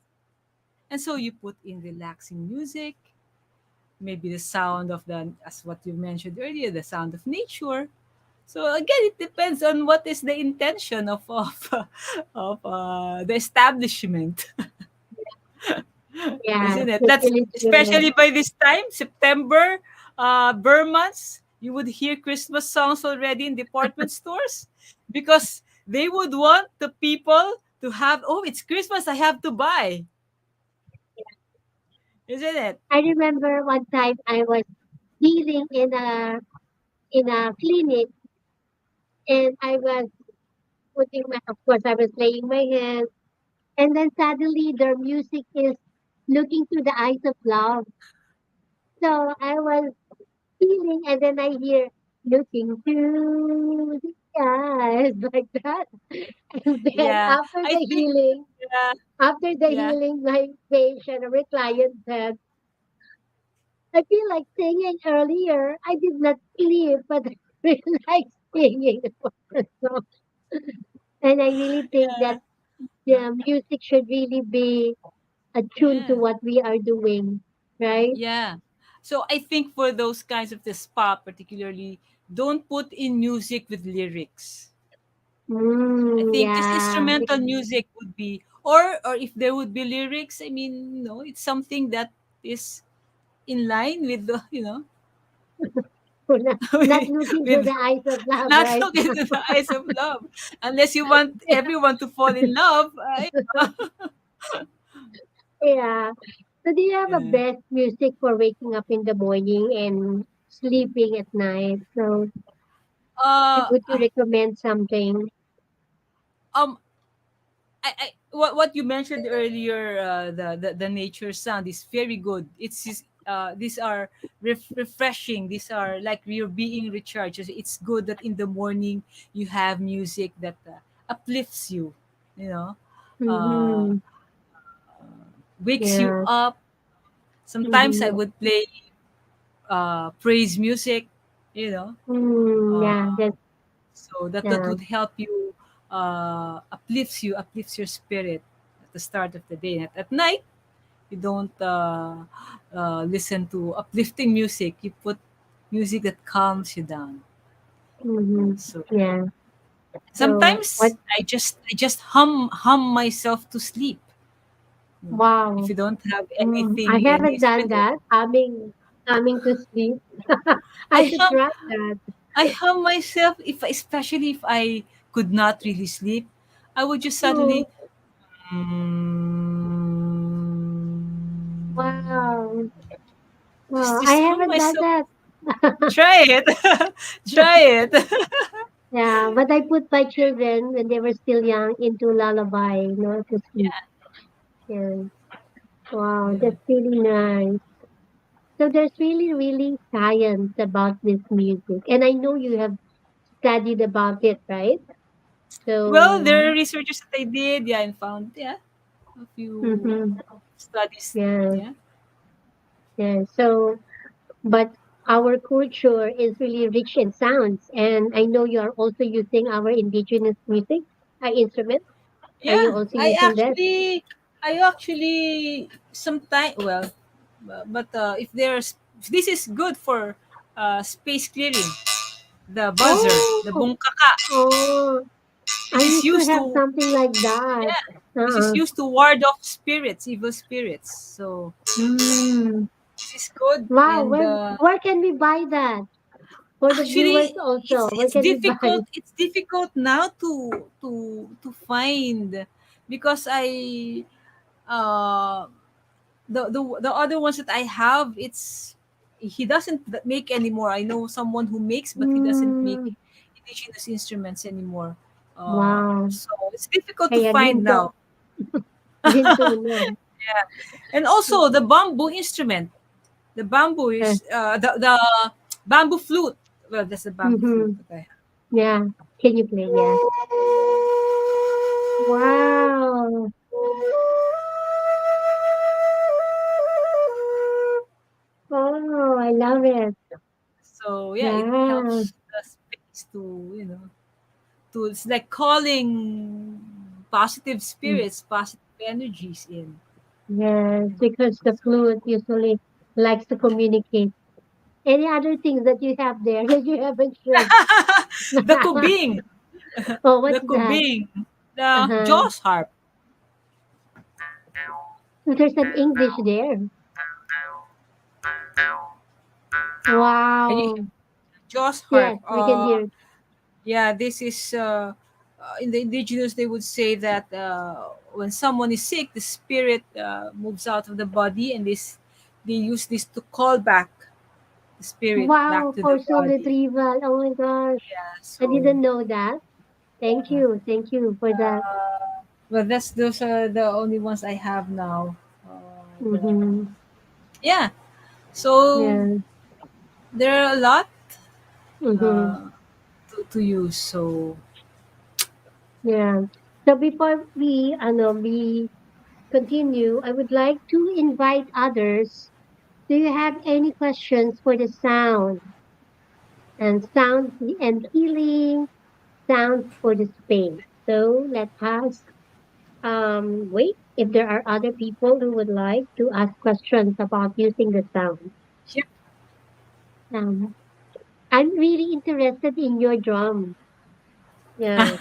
and so you put in relaxing music, maybe the sound of the, as what you mentioned earlier, the sound of nature. So again, it depends on what is the intention of the establishment, Yeah, isn't it? that's That's really true. especially by this time, September, Burr months. You would hear Christmas songs already in department stores because they would want the people to have. Oh, it's Christmas! I have to buy, isn't it? I remember one time I was dealing in a clinic, and I was of course I was laying my hands, and then suddenly their music is looking through the eyes of love. So I was feeling, and then I hear looking through the eyes like that. And then Yeah, I think. Yeah, after the yeah, healing, my patient or my client said, I feel like singing earlier. I did not sleep, but I feel like singing. So, and I really think that the music should really be attuned to yeah. what we are doing, right? Yeah. So I think for those kinds of the spa particularly, don't put in music with lyrics. I think just Yeah. instrumental music would be, or if there would be lyrics, I mean, it's something that is in line with the, We're not with, looking to with the eyes of love, not right? looking to the eyes of love, unless you want everyone to fall in love. Yeah. So do you have a Yeah. best music for waking up in the morning and sleeping at night? So Uh, would you recommend something? um, what you mentioned earlier, the nature sound is very good. These are refreshing. These are like you're being recharged. It's good that in the morning you have music that uplifts you. You know, uh, Mm-hmm. wakes you Yeah. up. Sometimes I Mm-hmm. would play praise music. You know, uh, Yeah, that's so that yeah. would help you, uplifts your spirit at the start of the day. At night, you don't listen to uplifting music. You put music that calms you down. Mm-hmm. So Yeah. So what? sometimes I just hum myself to sleep. If Wow. you don't have I anything, any haven't done instrument, that. Humming to sleep. I I should hum try that. I hum myself. Especially if I could not really sleep, I would just Oh, suddenly. Mm, wow. just Wow. I just hum haven't done myself. that. Try it. Try it. Yeah, but I put my children when they were still young into lullaby, to sleep. Yeah. Yeah. Wow, Yeah. that's really nice. So there's really, really science about this music. And I know you have studied about it, right? Well, there So, are researches that I did, yeah, and found, yeah, a few mm-hmm, studies. yeah, Yeah. yeah. So, but our culture is really rich in sounds. And I know you are also using our indigenous music, instruments. Are you Yeah. also I using that? actually, I actually, sometime, well, if this is good for space clearing, the buzzer, the Oh, bungkaka. oh, I This is used to used have to, something like that. yeah, this is Uh-uh. used to ward off spirits, evil spirits. So Mm. this is good. Wow, And where can we buy that? For the viewers actually, also, it's where it's can we buy? difficult. It's difficult now to find, because uh the other ones that I have, it's he doesn't make anymore. I know someone who makes, but he doesn't make Mm, indigenous instruments anymore. wow. So it's difficult to Kaya find ginto, now. ginto na. Yeah, and also the bamboo instrument. The bamboo Eh, is the bamboo flute. Well, that's the bamboo flute mhm. that I have. Yeah. Can you play? Yeah. Wow. Oh, I love it. So yeah, it Yeah. helps the space to, it's like calling positive Mm, spirits, positive energies in. yes, because the flute usually likes to communicate. Any other things that you have there that you haven't shared? The kubing, Oh, the what's that? kubing, the Uh-huh. jaws harp. So there's an English there. Can you hear Wow. jaws harp? Yes, we can hear. Yeah, this is in the indigenous. They would say that when someone is sick, the spirit moves out of the body, and they use this to call back the spirit back Wow, to the for soul body. retrieval. Oh my gosh. Yeah, I so didn't know that. Thank you. Thank you for that. but those are the only ones I have now. Mm-hmm. Yeah, so Yeah. there are a lot Mm-hmm. uh, to use. So Yeah. So before we continue, I would like to invite others. Do you have any questions for the sound and healing sounds for the space? So let us wait if there are other people who would like to ask questions about using the sound. Um, I'm really interested in your drum. Yeah.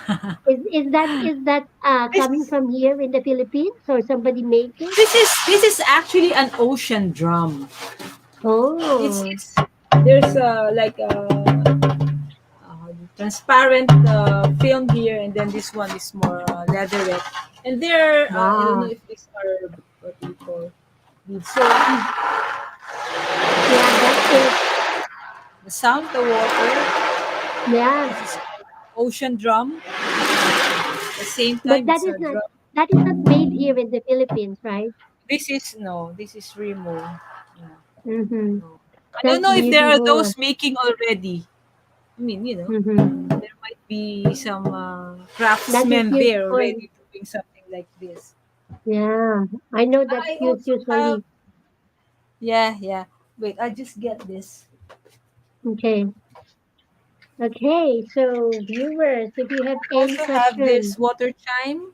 Is that coming This from here in the Philippines or somebody make it? this is actually an ocean drum. Oh, It's there's like transparent film here, and then this one is more leatherette. And there, I don't know wow. if these are what we call beads. So Yeah, that is. the sound, the water. Yeah, This is ocean drum. At the same but time, it's a drum. that is not made here in the Philippines, right? This is no. This is Remo. Yeah, Mm-hmm. no. I don't That's know if there are beautiful. those making already. I mean, Mm-hmm. there might be some That is craftsmen used there for. already doing something like this. Yeah, I know that's I used also have, usually. yeah, yeah. Wait, I just get this. Okay. Okay. So viewers, if you have any Also have questions, this water chime.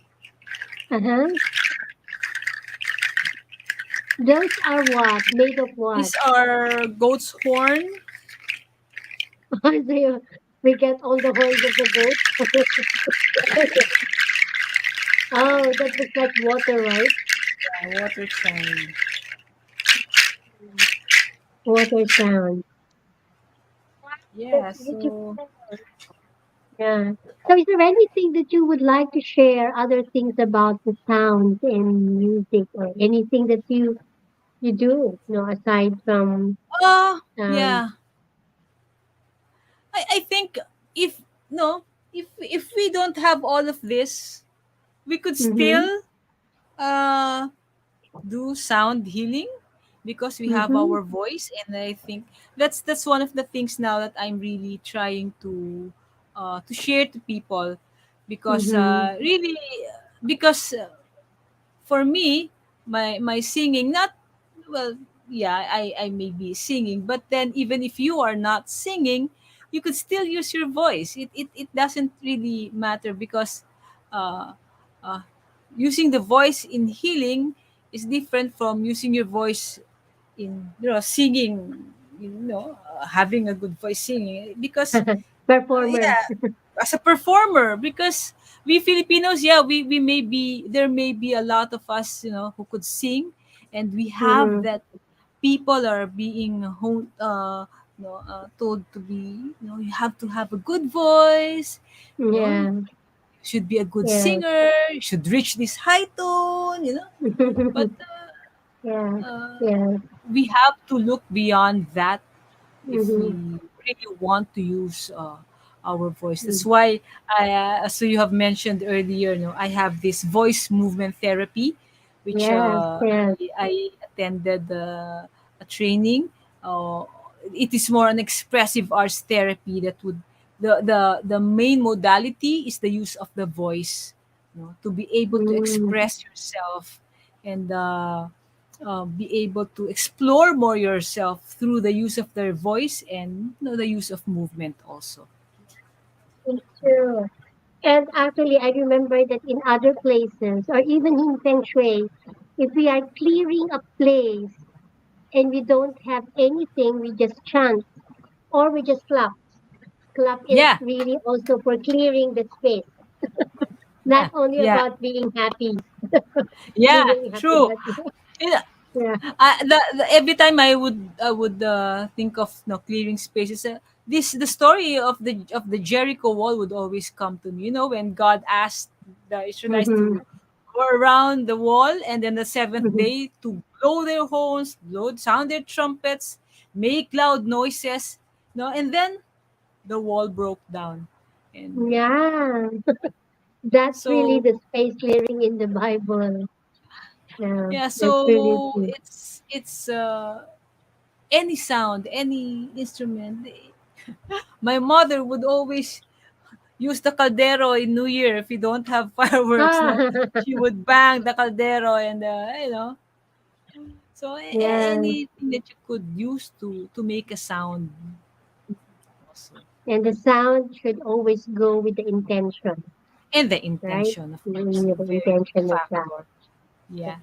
uh-huh. Those are what? Made of what? These are goat's horn. So we get all the horns of the goat. Oh, that looks like water, right? Yeah, water chime. Water sound. That's Yeah, so beautiful. Yeah. So is there anything that you would like to share, other things about the sounds and music or anything that you do, aside from sound? yeah. I think if no, if we don't have all of this, we could Mm-hmm. still uh do sound healing because we have Mm-hmm. our voice, and I think that's one of the things now that I'm really trying to share to people because Mm-hmm. really because for me my singing not well yeah I may be singing, but then even if you are not singing, you could still use your voice. It doesn't really matter because uh, uh, using the voice in healing is different from using your voice in singing, having a good voice singing because Performer. yeah, as a performer, because we Filipinos, yeah, we may be there may be a lot of us, who could sing, and we have Mm-hmm. that people are being told to be, you have to have a good voice, you Yeah. should be a good Yeah. singer, you should reach this high tone, but Yeah. uh, Yeah. we have to look beyond that if Mm-hmm. we really want to use our voice. That's why so you have mentioned earlier, I have this voice movement therapy, which Yes. Yes. I attended a training. Uh, it is more an expressive arts therapy that would the main modality is the use of the voice, to be able to Mm. express yourself and be able to explore more yourself through the use of their voice and the use of movement also. It's true. And actually, I remember that in other places, or even in Feng Shui, if we are clearing a place and we don't have anything, we just chant or we just clap. Clap is Yeah, really also for clearing the space, not yeah, only yeah, about being happy, yeah. feeling happy, True. but Yeah, yeah. every time I would think of clearing spaces. This the story of the Jericho wall would always come to me. When God asked the Israelites Mm-hmm, to go around the wall, and then the seventh mm-hmm. day to blow their horns, sound their trumpets, make loud noises. And then the wall broke down, and Yeah, that's really so the space clearing in the Bible. Yeah, yeah, that's really so true. it's any sound, any instrument. My mother would always use the caldero in New Year if we don't have fireworks. No, Ah, she would bang the caldero, and so yeah, anything that you could use to make a sound. Also. and the sound should always go with the intention, And the right? intention, of course, With a the very big intention of that. factor. Yeah,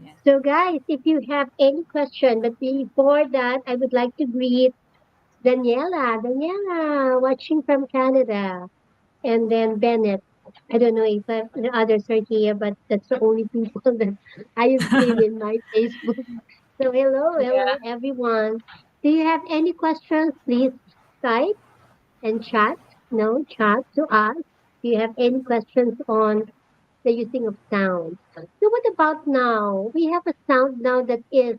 yeah. So, guys, if you have any question, but before that, I would like to greet. Daniela, watching from Canada. And then Bennett. I don't know if the others are here, but that's the only people that I have seen in my Facebook. So hello, Yeah. everyone. Do you have any questions? Please type and chat. No, chat to us. Do you have any questions on the using of sound? So what about now? We have a sound now that is,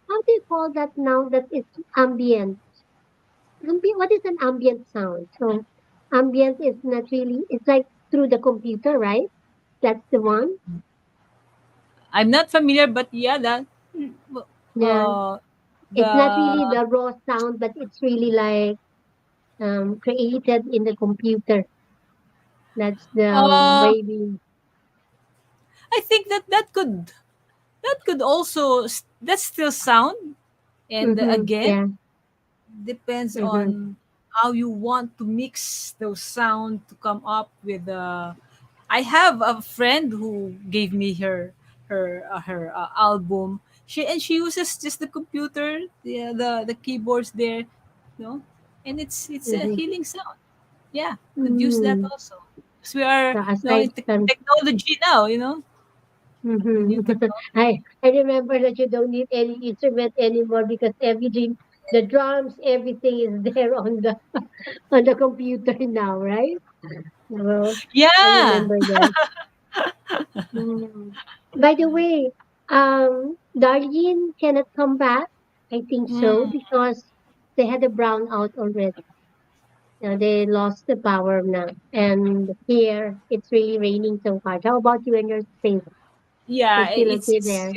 how do you call that now that is ambient? What is an ambient sound? So ambient is not really, it's like through the computer, right? That's the one. I'm not familiar, but yeah, that Yeah. uh, It's not the really the raw sound, but it's really like created in the computer. That's the uh, way we. I think that could also that's still sound, and Mm-hmm. again Yeah. depends Mm-hmm. on how you want to mix those sound to come up with I have a friend who gave me her album. She uses just the computer, the keyboards there, you know, and it's a Mm-hmm. healing sound. Yeah, could use that Mm-hmm. also. Because we are, So you know, aside in from. technology now, you know, the Mm-hmm. new technology. I remember that you don't need any instrument anymore because everything, the drums, everything is there on the computer now, right? Well, I Yeah. remember that. Mm. By the way, Darlene cannot come back. I think so Mm. because they had a brownout already. They lost the power now, and here it's really raining so hard. How about you and your space? You're Yeah, still okay it's there?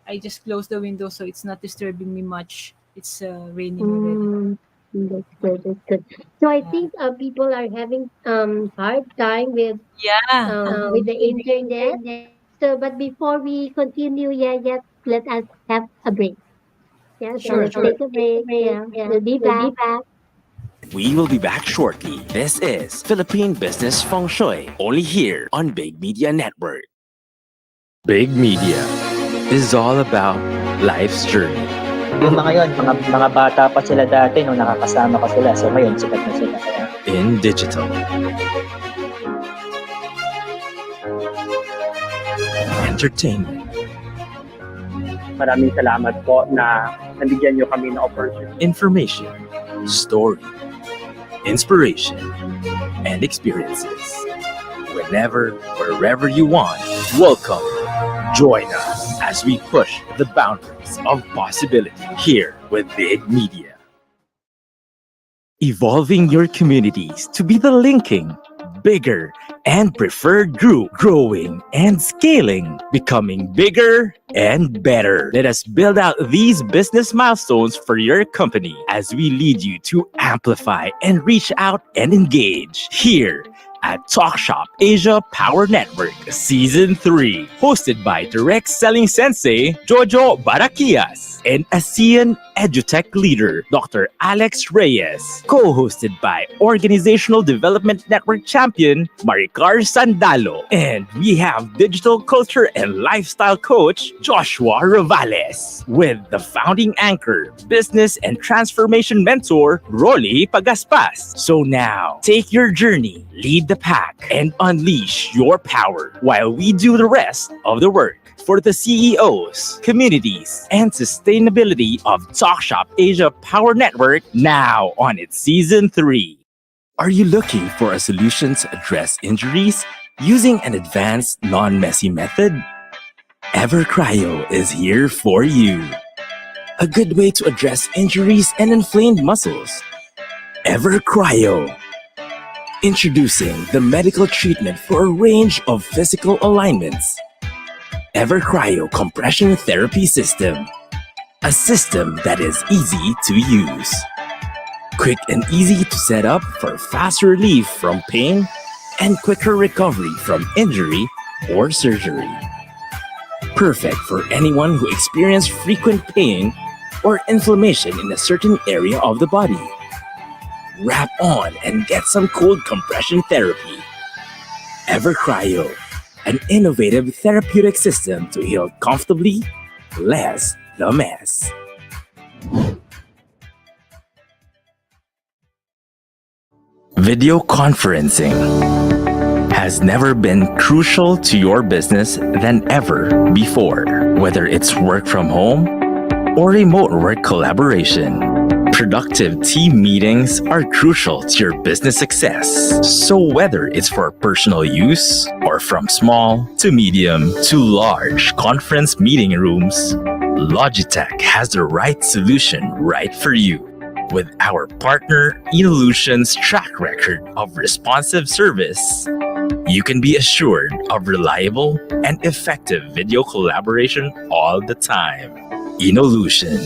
I just closed the window so it's not disturbing me much. It's raining already. Mm, that's good. That's good. So I Yeah. think people are having hard time Yeah. with the With the internet. internet. So, but before we continue, yeah, yes, let us have a break. Yeah, so Sure, let's sure. take a break. Yeah, we'll be back. We will be back shortly. This is Philippine Business Feng Shui, only here on Big Media Network. Big Media is all about life's journey. Yung mga yun, mga bata pa sila dati nung nakakasama ko sila. So ngayon, sikat na sila. Kaya In digital, entertainment, Maraming salamat po na nabigyan nyo kami ng opportunity. information, story, inspiration, and experiences. Whenever, wherever you want, welcome. Join us as we push the boundaries of possibility here with Big Media. Evolving your communities to be the linking, bigger, and preferred group, growing and scaling, becoming bigger and better. Let us build out these business milestones for your company as we lead you to amplify and reach out and engage here at Talk Shop Asia Power Network Season 3, hosted by direct selling sensei Jojo Barakias and ASEAN EduTech leader Dr. Alex Reyes, co-hosted by Organizational Development Network champion Maricar Sandalo, and we have digital culture and lifestyle coach Joshua Ravales, with the founding anchor, business and transformation mentor Rolly Pagaspas. So now, take your journey, lead the pack, and unleash your power while we do the rest of the work for the CEOs, communities, and sustainability of Talk Shop Asia Power Network, now on its Season 3. Are you looking for a solution to address injuries using an advanced, non-messy method? EverCryo is here for you. A good way to address injuries and inflamed muscles. EverCryo. Introducing the medical treatment for a range of physical alignments. EverCryo Compression Therapy System. A system that is easy to use. Quick and easy to set up for fast relief from pain and quicker recovery from injury or surgery. Perfect for anyone who experiences frequent pain or inflammation in a certain area of the body. Wrap on and get some cold compression therapy. EverCryo, an innovative therapeutic system to heal comfortably, less the mess. Video conferencing has never been crucial to your business than ever before, whether it's work from home or remote work collaboration. Productive team meetings are crucial to your business success. So whether it's for personal use or from small to medium to large conference meeting rooms, Logitech has the right solution right for you. With our partner Evolution's track record of responsive service, you can be assured of reliable and effective video collaboration all the time. Inolution,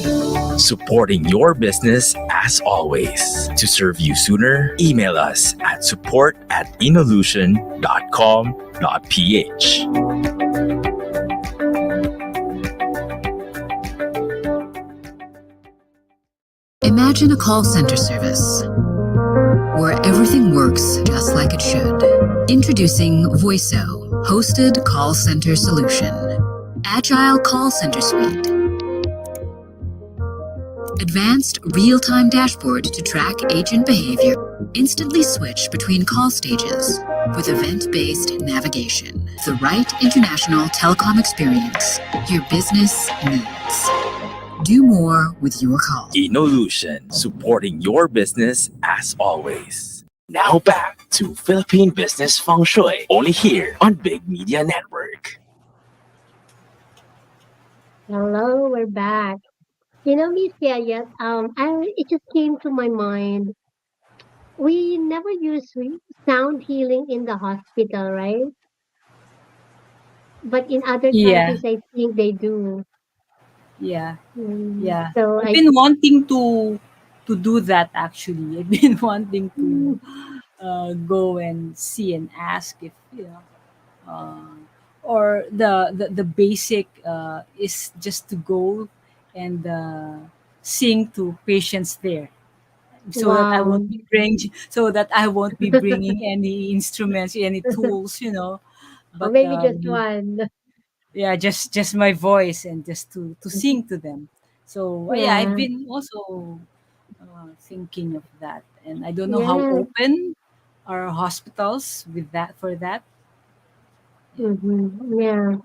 supporting your business as always. To serve you sooner, email us at support@inolution.com.ph. Imagine a call center service where everything works just like it should. Introducing Voiso, hosted call center solution. Agile call center suite. Advanced real-time dashboard to track agent behavior. Instantly switch between call stages with event-based navigation. The right international telecom experience your business needs. Do more with your call. Inolution, supporting your business as always. Now back to Philippine Business Feng Shui, only here on Big Media Network. Hello, we're back. Miss Yeyette, it just came to my mind. We never use sound healing in the hospital, right? But in other Yeah, countries, I think they do. yeah, Mm, yeah. so I've I, been wanting to do that actually. I've been wanting to mm, go and see and ask if uh, or the basic is just to go and sing to patients there, so that I wow. won't be bring so that I won't be bringing any instruments, any tools, Or but maybe just one. yeah, just my voice and just to sing to them. So yeah, I've Yeah, been also thinking of that, and I don't know how yeah. open are hospitals with that for that. Yeah.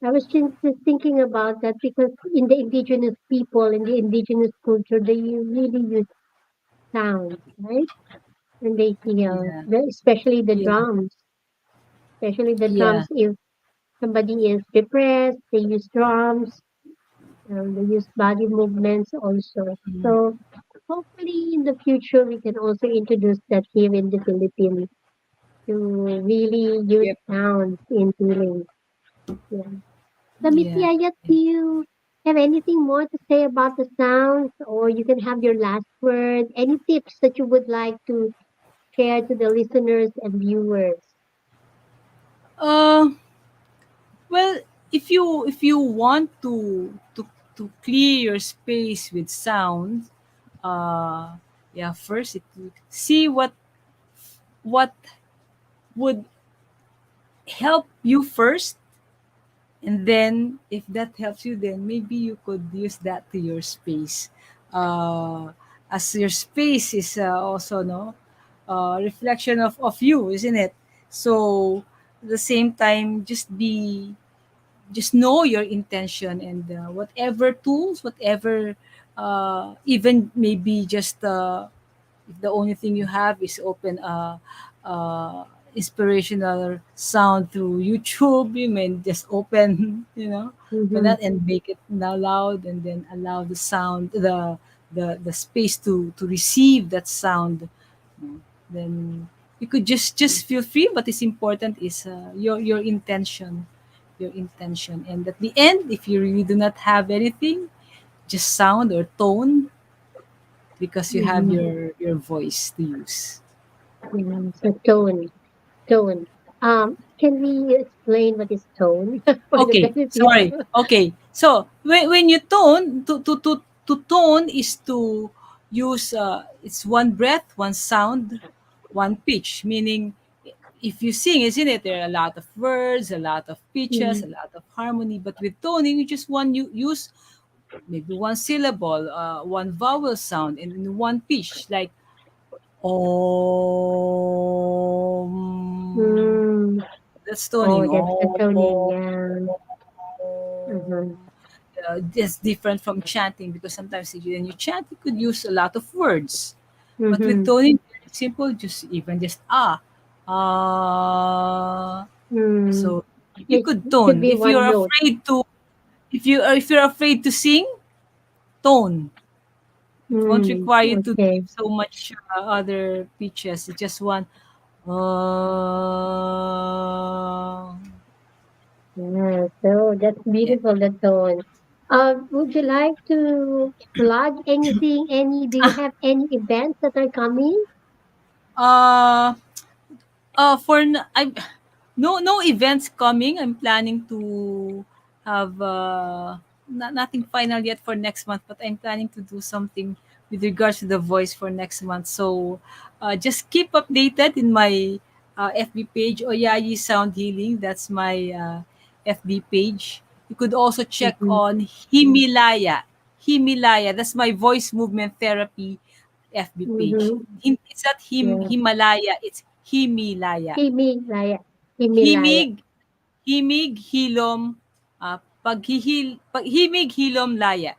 I was just thinking about that because in the indigenous people, in the indigenous culture, they really use sound, right? And they heal, Yeah, especially the yeah, drums. Especially the yeah, drums, if somebody is depressed, they use drums. They use body movements also. mm, So hopefully in the future we can also introduce that here in the Philippines to really use yep, sounds in healing. Yeah. So Miss yeah. Yaya, do you have anything more to say about the sounds, or you can have your last word? Any tips that you would like to share to the listeners and viewers? Uh, well, if you want to clear your space with sound, uh, yeah, first see what would help you first, and then if that helps you, then maybe you could use that to your space, uh, as your space is also no reflection of you, isn't it? So at the same time, just know your intention, and whatever tools, whatever, even maybe just if the only thing you have is open inspirational sound through YouTube, you may just open, for Mm-hmm. that, and make it now loud, and then allow the sound, the space to receive that sound. Then you could just feel free, but it's important is your intention, and at the end, if you really do not have anything, just sound or tone, because you have Mm-hmm. your voice to use. Yeah. So tone. Can we explain what is tone for the Okay, benefit of? sorry. Okay, so when you tone, to tone is to use it's one breath, one sound, one pitch. Meaning, if you sing, isn't it? There are a lot of words, a lot of pitches, Mm, a lot of harmony. But with toning, you just want you use maybe one syllable, one vowel sound, and in one pitch. Like Om. Mm. That's Oh, toning. that's the toning. Om. Yeah. Uh-huh. It's different from chanting because sometimes when you chant, you could use a lot of words. But with Mm-hmm. toning, it's simple, just ah. Mm. So you It could should tone. be one note. If you're afraid to sing, tone. It won't Mm. require you to Okay. give so much other pitches. It's just one. Yeah. So that's Yeah. beautiful, the tone. Would you like to plug anything? Do you have any events that are coming? Uh, I no events coming. I'm planning to have nothing final yet for next month, but I'm planning to do something with regards to the voice for next month. So just keep updated in my FB page, Oyayi Sound Healing. That's my FB page. You could also check Mm-hmm. on Himalaya. That's my voice movement therapy FB page. Mm-hmm. It's not Yeah. Himalaya, it's Himalaya. Himalaya. Himalaya. Himig, himig, hilom, himig, hilom, laya.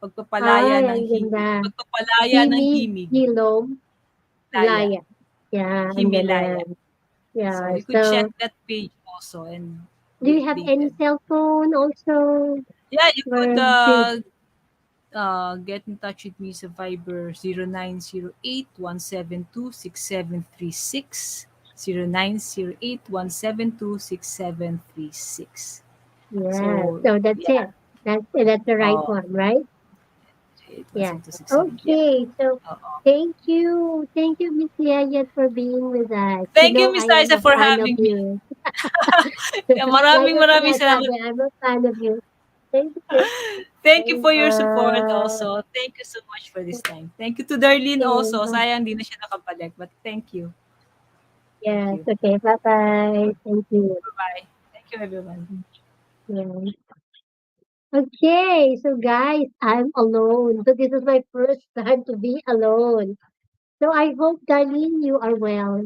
Pagpapalaya Ay, ng ang ganda. pagpapalaya ng Himig, himig, hilom, laya, laya. Yeah, ang ganda. Himalaya. So Yeah. you could check So, that page also and do be you have any updated. cell phone also? Yeah, you could Where to? get in touch with me sa Viber 0908-172-6736. 0908-172-6736. Yeah. So, So that's yeah. it. That's the right Oh, one, right? Yeah. 17267. Yeah. Okay. So Oo. thank you. Thank you, Miss Yeyette, for being with us. You Thank you, know, Miss I am Liza, a for fan of having me. you. Yeah, Like maraming what maraming sinasabi, salamat. I'm a fan of you. Thank you. Thank you And, for your support also. Thank you so much for this time. Thank you to Darlene also. okay. Sayang di na siya nakabalik, but thank you. Thank Yes. you. Okay. Bye-bye. Thank you. Bye-bye. Thank you, everyone. Yeah. Okay, so guys, I'm alone. So this is my first time to be alone. So I hope, Darlene, you are well.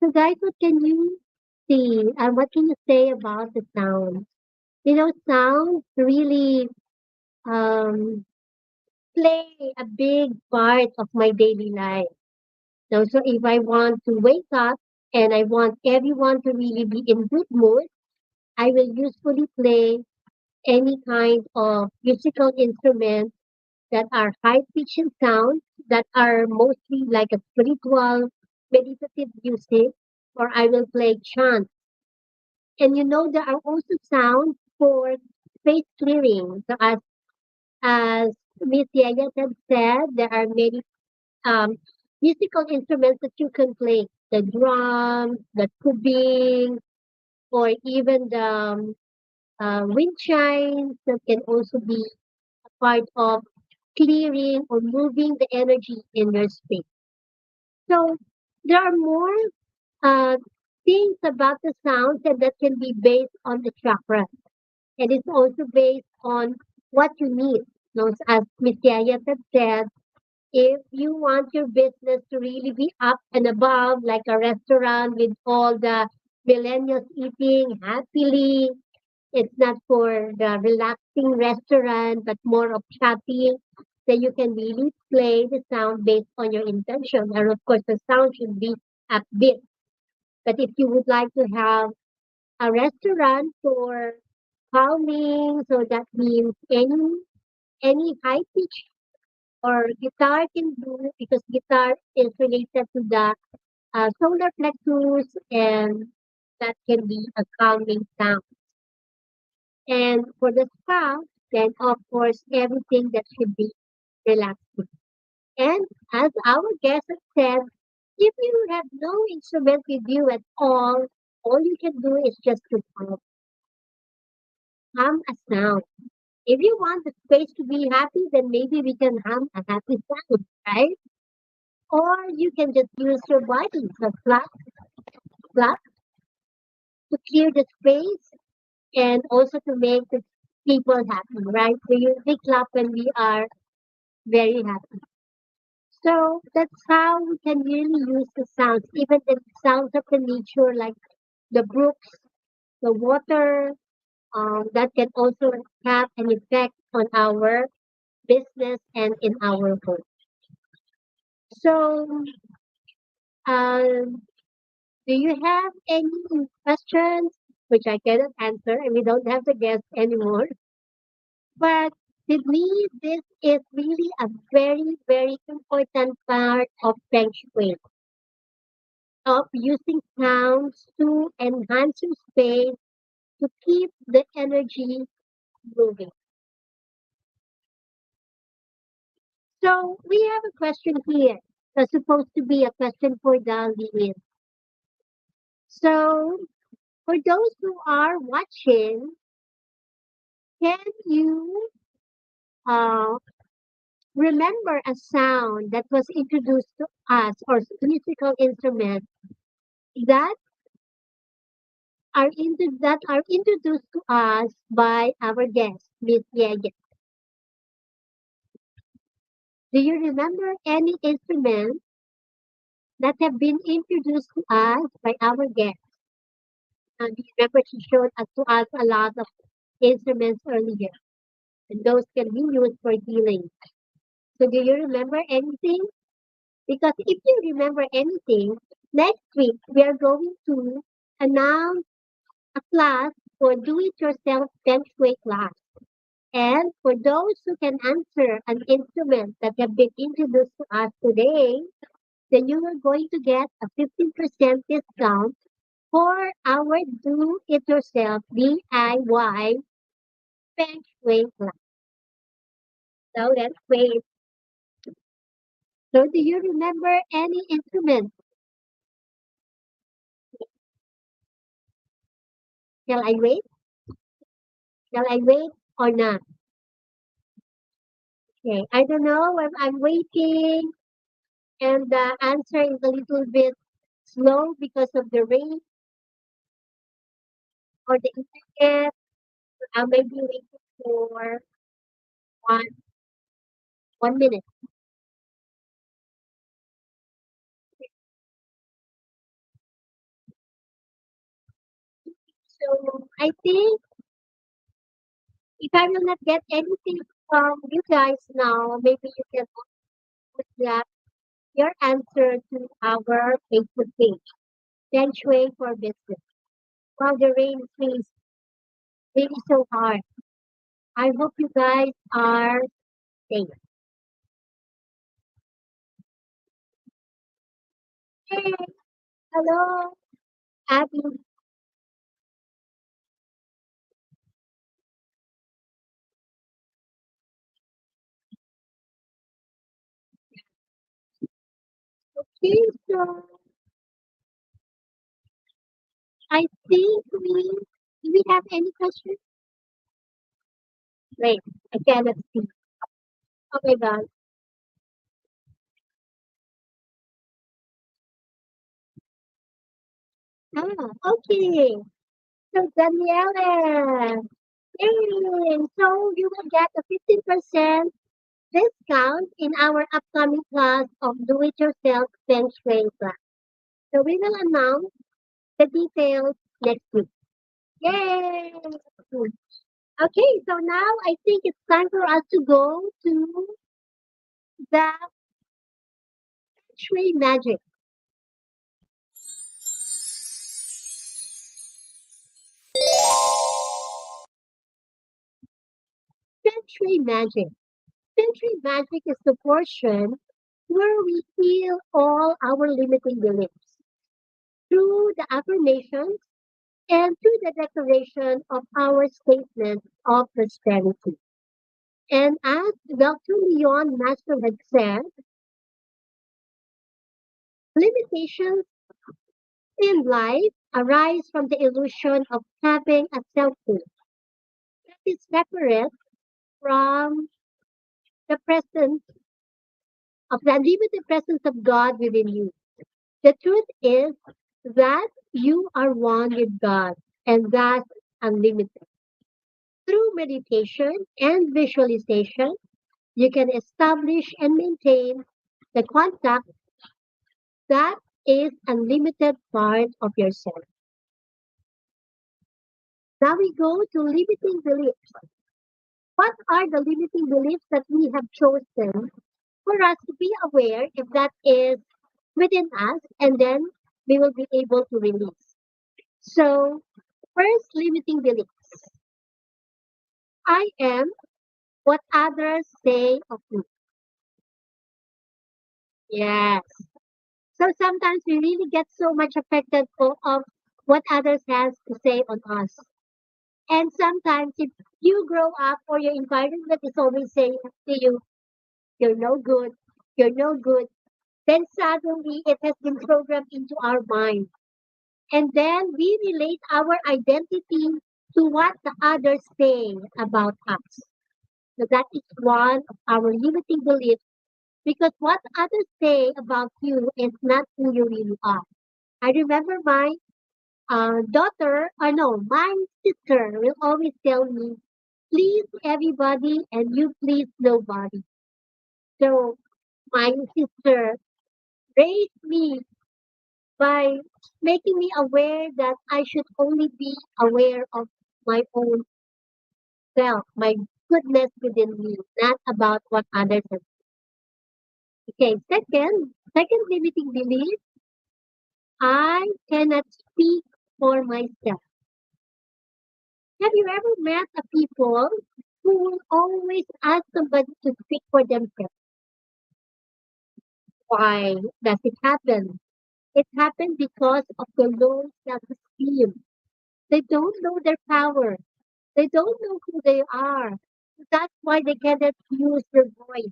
So guys, what can you see and what can you say about the sound? You know, sounds really um, play a big part of my daily life. So if I want to wake up and I want everyone to really be in good mood, I will usually play any kind of musical instrument that are high pitched sounds that are mostly like a spiritual meditative music, or I will play chant. And you know there are also sounds for space clearing. So as Miss Yaya had said, there are many um, musical instruments that you can play. The drums, the tubing, or even the wind chimes that can also be a part of clearing or moving the energy in your space. So there are more uh, things about the sounds and that can be based on the chakra. And it's also based on what you need. Now, as Miss Yaya had said, if you want your business to really be up and above, like a restaurant with all the millennials eating happily, it's not for the relaxing restaurant, but more of chatting. Then you can really play the sound based on your intention. And of course, the sound should be upbeat. But if you would like to have a restaurant for calming, so that means any high pitch or guitar can do because guitar is related to the solar plexus and that can be a calming sound. And for the spa, then of course everything that should be relaxing. And as our guest has said, if you have no instrument with you at all you can do is just to hum a sound. If you want the space to be happy, then maybe we can hum a happy sound, right? Or you can just use your body, so clap to clear the space and also to make the people happy, right? We usually clap when we are very happy. So that's how we can really use the sounds, even the sounds of the nature, like the brooks, the water, that can also have an effect on our business and in our home. So, um, do you have any questions which I cannot answer, and we don't have the guest anymore? But to me, this is really a very, very important part of Feng Shui, of using sounds to enhance your space, to keep the energy moving. So we have a question here. That's supposed to be a question for Darleen. So for those who are watching, can you uh, remember a sound that was introduced to us, or musical instrument that that are introduced to us by our guest, Miss Yeyette? Do you remember any instruments that have been introduced to us by our guest? And do you remember she showed to us a lot of instruments earlier, and those can be used for healing. So do you remember anything? Because if you remember anything, next week we are going to announce a class for do-it-yourself Feng Shui class. And for those who can answer an instrument that have been introduced to us today, then you are going to get a 15% discount for our do-it-yourself DIY Feng Shui class. So that's great. So do you remember any instrument? Shall I wait? Shall I wait or not? Okay, I don't know if I'm waiting and the answer is a little bit slow because of the rain or the internet. I may be waiting for one 1 minute. So I think if I will not get anything from you guys now, maybe you can put that your answer to our Facebook page. Feng Shui for business. While the rain is really so hard. I hope you guys are safe. Hey, hello, Abby. Okay, so I think do we have any questions? Wait, I cannot see. Oh my god. Ah, okay. So Daniela, yay! So you will get a 15% discount in our upcoming class of do-it-yourself Feng Shui class. So we will announce the details next week. Yay! Okay, so now I think it's time for us to go to the Shui magic. Feng Shui magic. Feng Shui magic is the portion where we heal all our limiting beliefs through the affirmations and through the declaration of our statement of prosperity. And as Dr. Leon Master had said, limitations in life arise from the illusion of having a selfhood that is separate from the presence of the unlimited presence of God within you. The truth is that you are one with God, and that's unlimited. Through meditation and visualization, you can establish and maintain The contact that is unlimited part of yourself. Now we go to limiting beliefs. What are the limiting beliefs that we have chosen for us to be aware if that is within us, and then we will be able to release? So, first limiting beliefs. I am what others say of me. Yes. So sometimes we really get so much affected of what others has to say on us. And sometimes if you grow up or your environment is always saying to you, you're no good, you're no good, then suddenly it has been programmed into our mind. And then we relate our identity to what the others say about us. So that is one of our limiting beliefs because what others say about you is not who you really are. I remember my daughter, or no, my sister will always tell me, please everybody and you please nobody. So my sister raised me by making me aware that I should only be aware of my own self, my goodness within me, not about what others have. Okay, second limiting belief, I cannot speak for myself. Have you ever met a people who will always ask somebody to speak for themselves? Why does it happen? It happens because of the low self-esteem. They don't know their power. They don't know who they are. That's why they cannot use their voice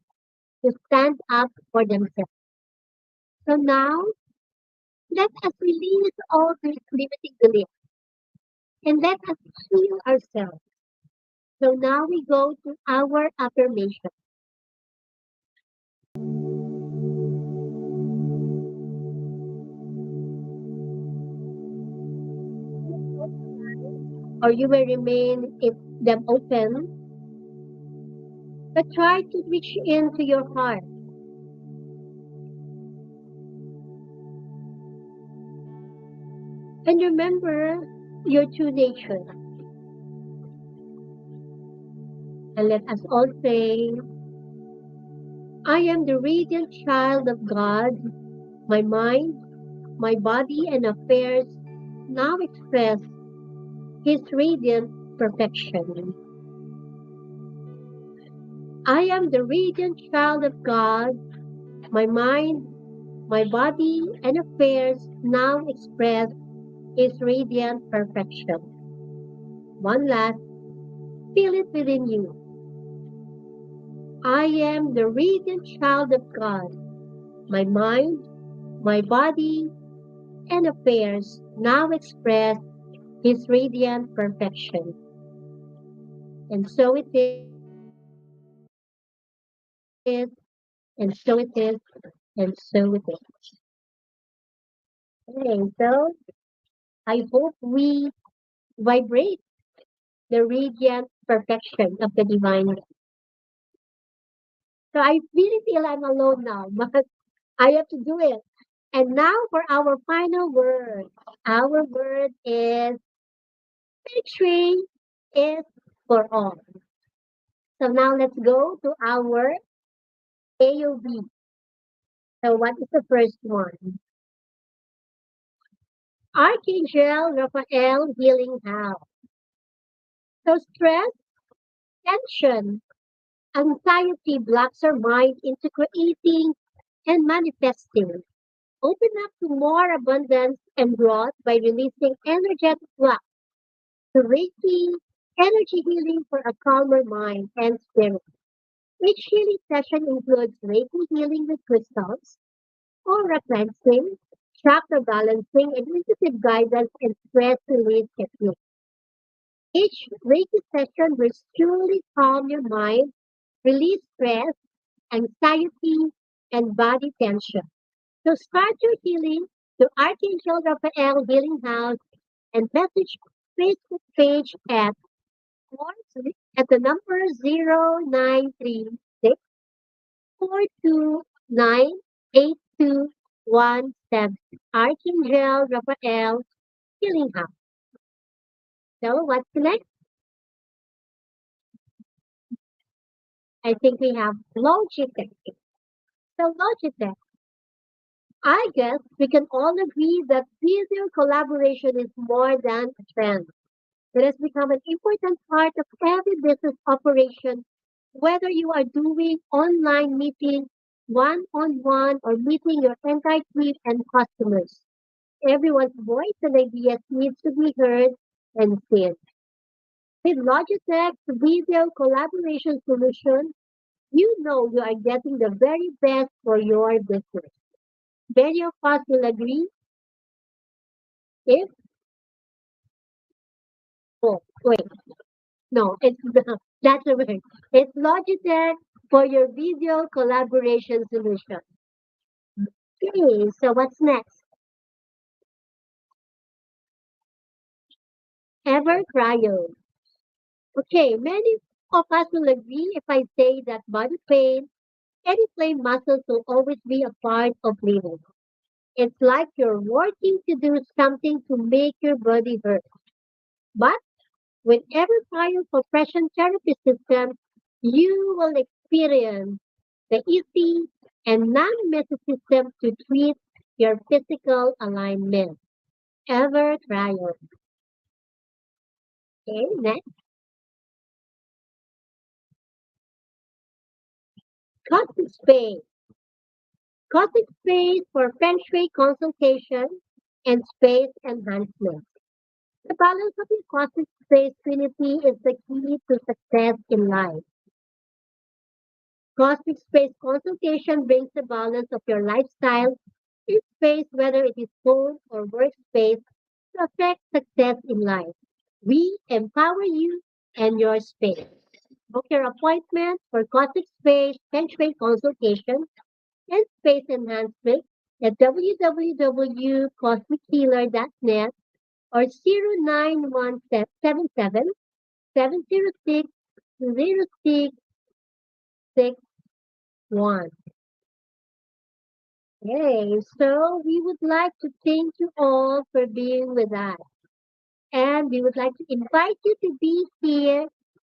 to stand up for themselves. So now, let us release all these limiting beliefs and let us heal ourselves. So now we go to our affirmation. Or you may remain if them open, but try to reach into your heart. And remember your true nature. And let us all say, I am the radiant child of God. My mind, my body, and affairs now express His radiant perfection. I am the radiant child of God. My mind, my body, and affairs now express His radiant perfection. One last, feel it within you. I am the radiant child of God. My mind, my body, and affairs now express His radiant perfection. And so it is, and so it is, and so it is. Okay, so I hope we vibrate the radiant perfection of the divine. So I really feel I'm alone now, but I have to do it. And now for our final word. Our word is Feng Shui is for all. So now let's go to our AOB. So what is the first one? Archangel Raphael Healing House. So stress, tension, anxiety blocks our mind into creating and manifesting. Open up to more abundance and growth by releasing energetic blocks to Reiki, energy healing for a calmer mind and spirit. Each healing session includes Reiki healing with crystals, aura cleansing, chakra balancing, and intuitive guidance and stress release techniques. Each Reiki session will truly calm your mind, release stress, anxiety, and body tension. So start your healing to Archangel Raphael Healing House and message Facebook page at the number 0936 429 8217. Archangel Raphael Healing House. So what's next? I think we have Logitech. So Logitech, I guess we can all agree that video collaboration is more than a trend. It has become an important part of every business operation, whether you are doing online meetings, one-on-one, or meeting your entire team and customers. Everyone's voice and ideas needs to be heard and seen. With Logitech's video collaboration solution, you know you are getting the very best for your business. Many of us will agree if, oh, wait, no, it's that's a word. It's Logitech for your video collaboration solution. Okay, so what's next? Ever Cryo. Okay, many of us will agree if I say that body pain, any flame muscles will always be a part of living. It's like you're working to do something to make your body hurt. But with every Cryo compression therapy system, you will experience the easy and non-messy system to treat your physical alignment. Ever Cryo. Okay, next. Cosmic Space. Cosmic Space for Feng Shui consultation and space enhancement. The balance of your cosmic space trinity is the key to success in life. Cosmic space consultation brings the balance of your lifestyle in space, whether it is home or workspace, to affect success in life. We empower you and your space. Book your appointment for Cosmic Space Feng Shui consultation and space enhancement at www.cosmichealer.net or 09177 706 0661. Okay, so we would like to thank you all for being with us. And we would like to invite you to be here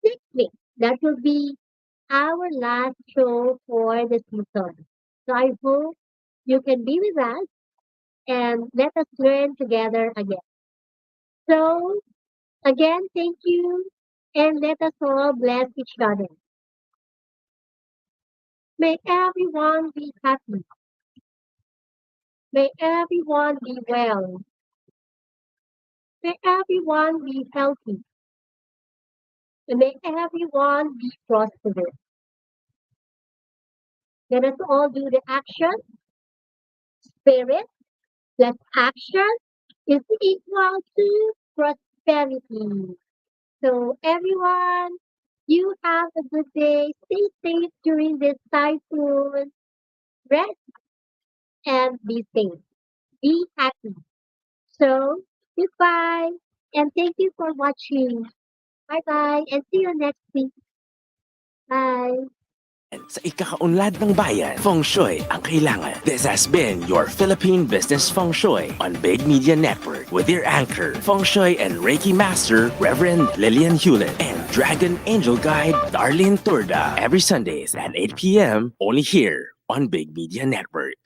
next week. That will be our last show for the season. So I hope you can be with us and let us learn together again. So, again, thank you and let us all bless each other. May everyone be happy. May everyone be well. May everyone be healthy. And may everyone be prosperous. Let us all do the action. Spirit plus action is equal to prosperity. So everyone, you have a good day. Stay safe during this typhoon. Rest and be safe. Be happy. So goodbye and thank you for watching. Bye bye and see you next week. Bye. Sa ikakaunlad ng bayan, Feng Shui ang kailangan. This has been your Philippine Business Feng Shui on Big Media Network with your anchor, Feng Shui and Reiki Master, Reverend Lilian Hewlett, and Dragon Angel Guide, Darleen Turda, every Sundays at 8 p.m. only here on Big Media Network.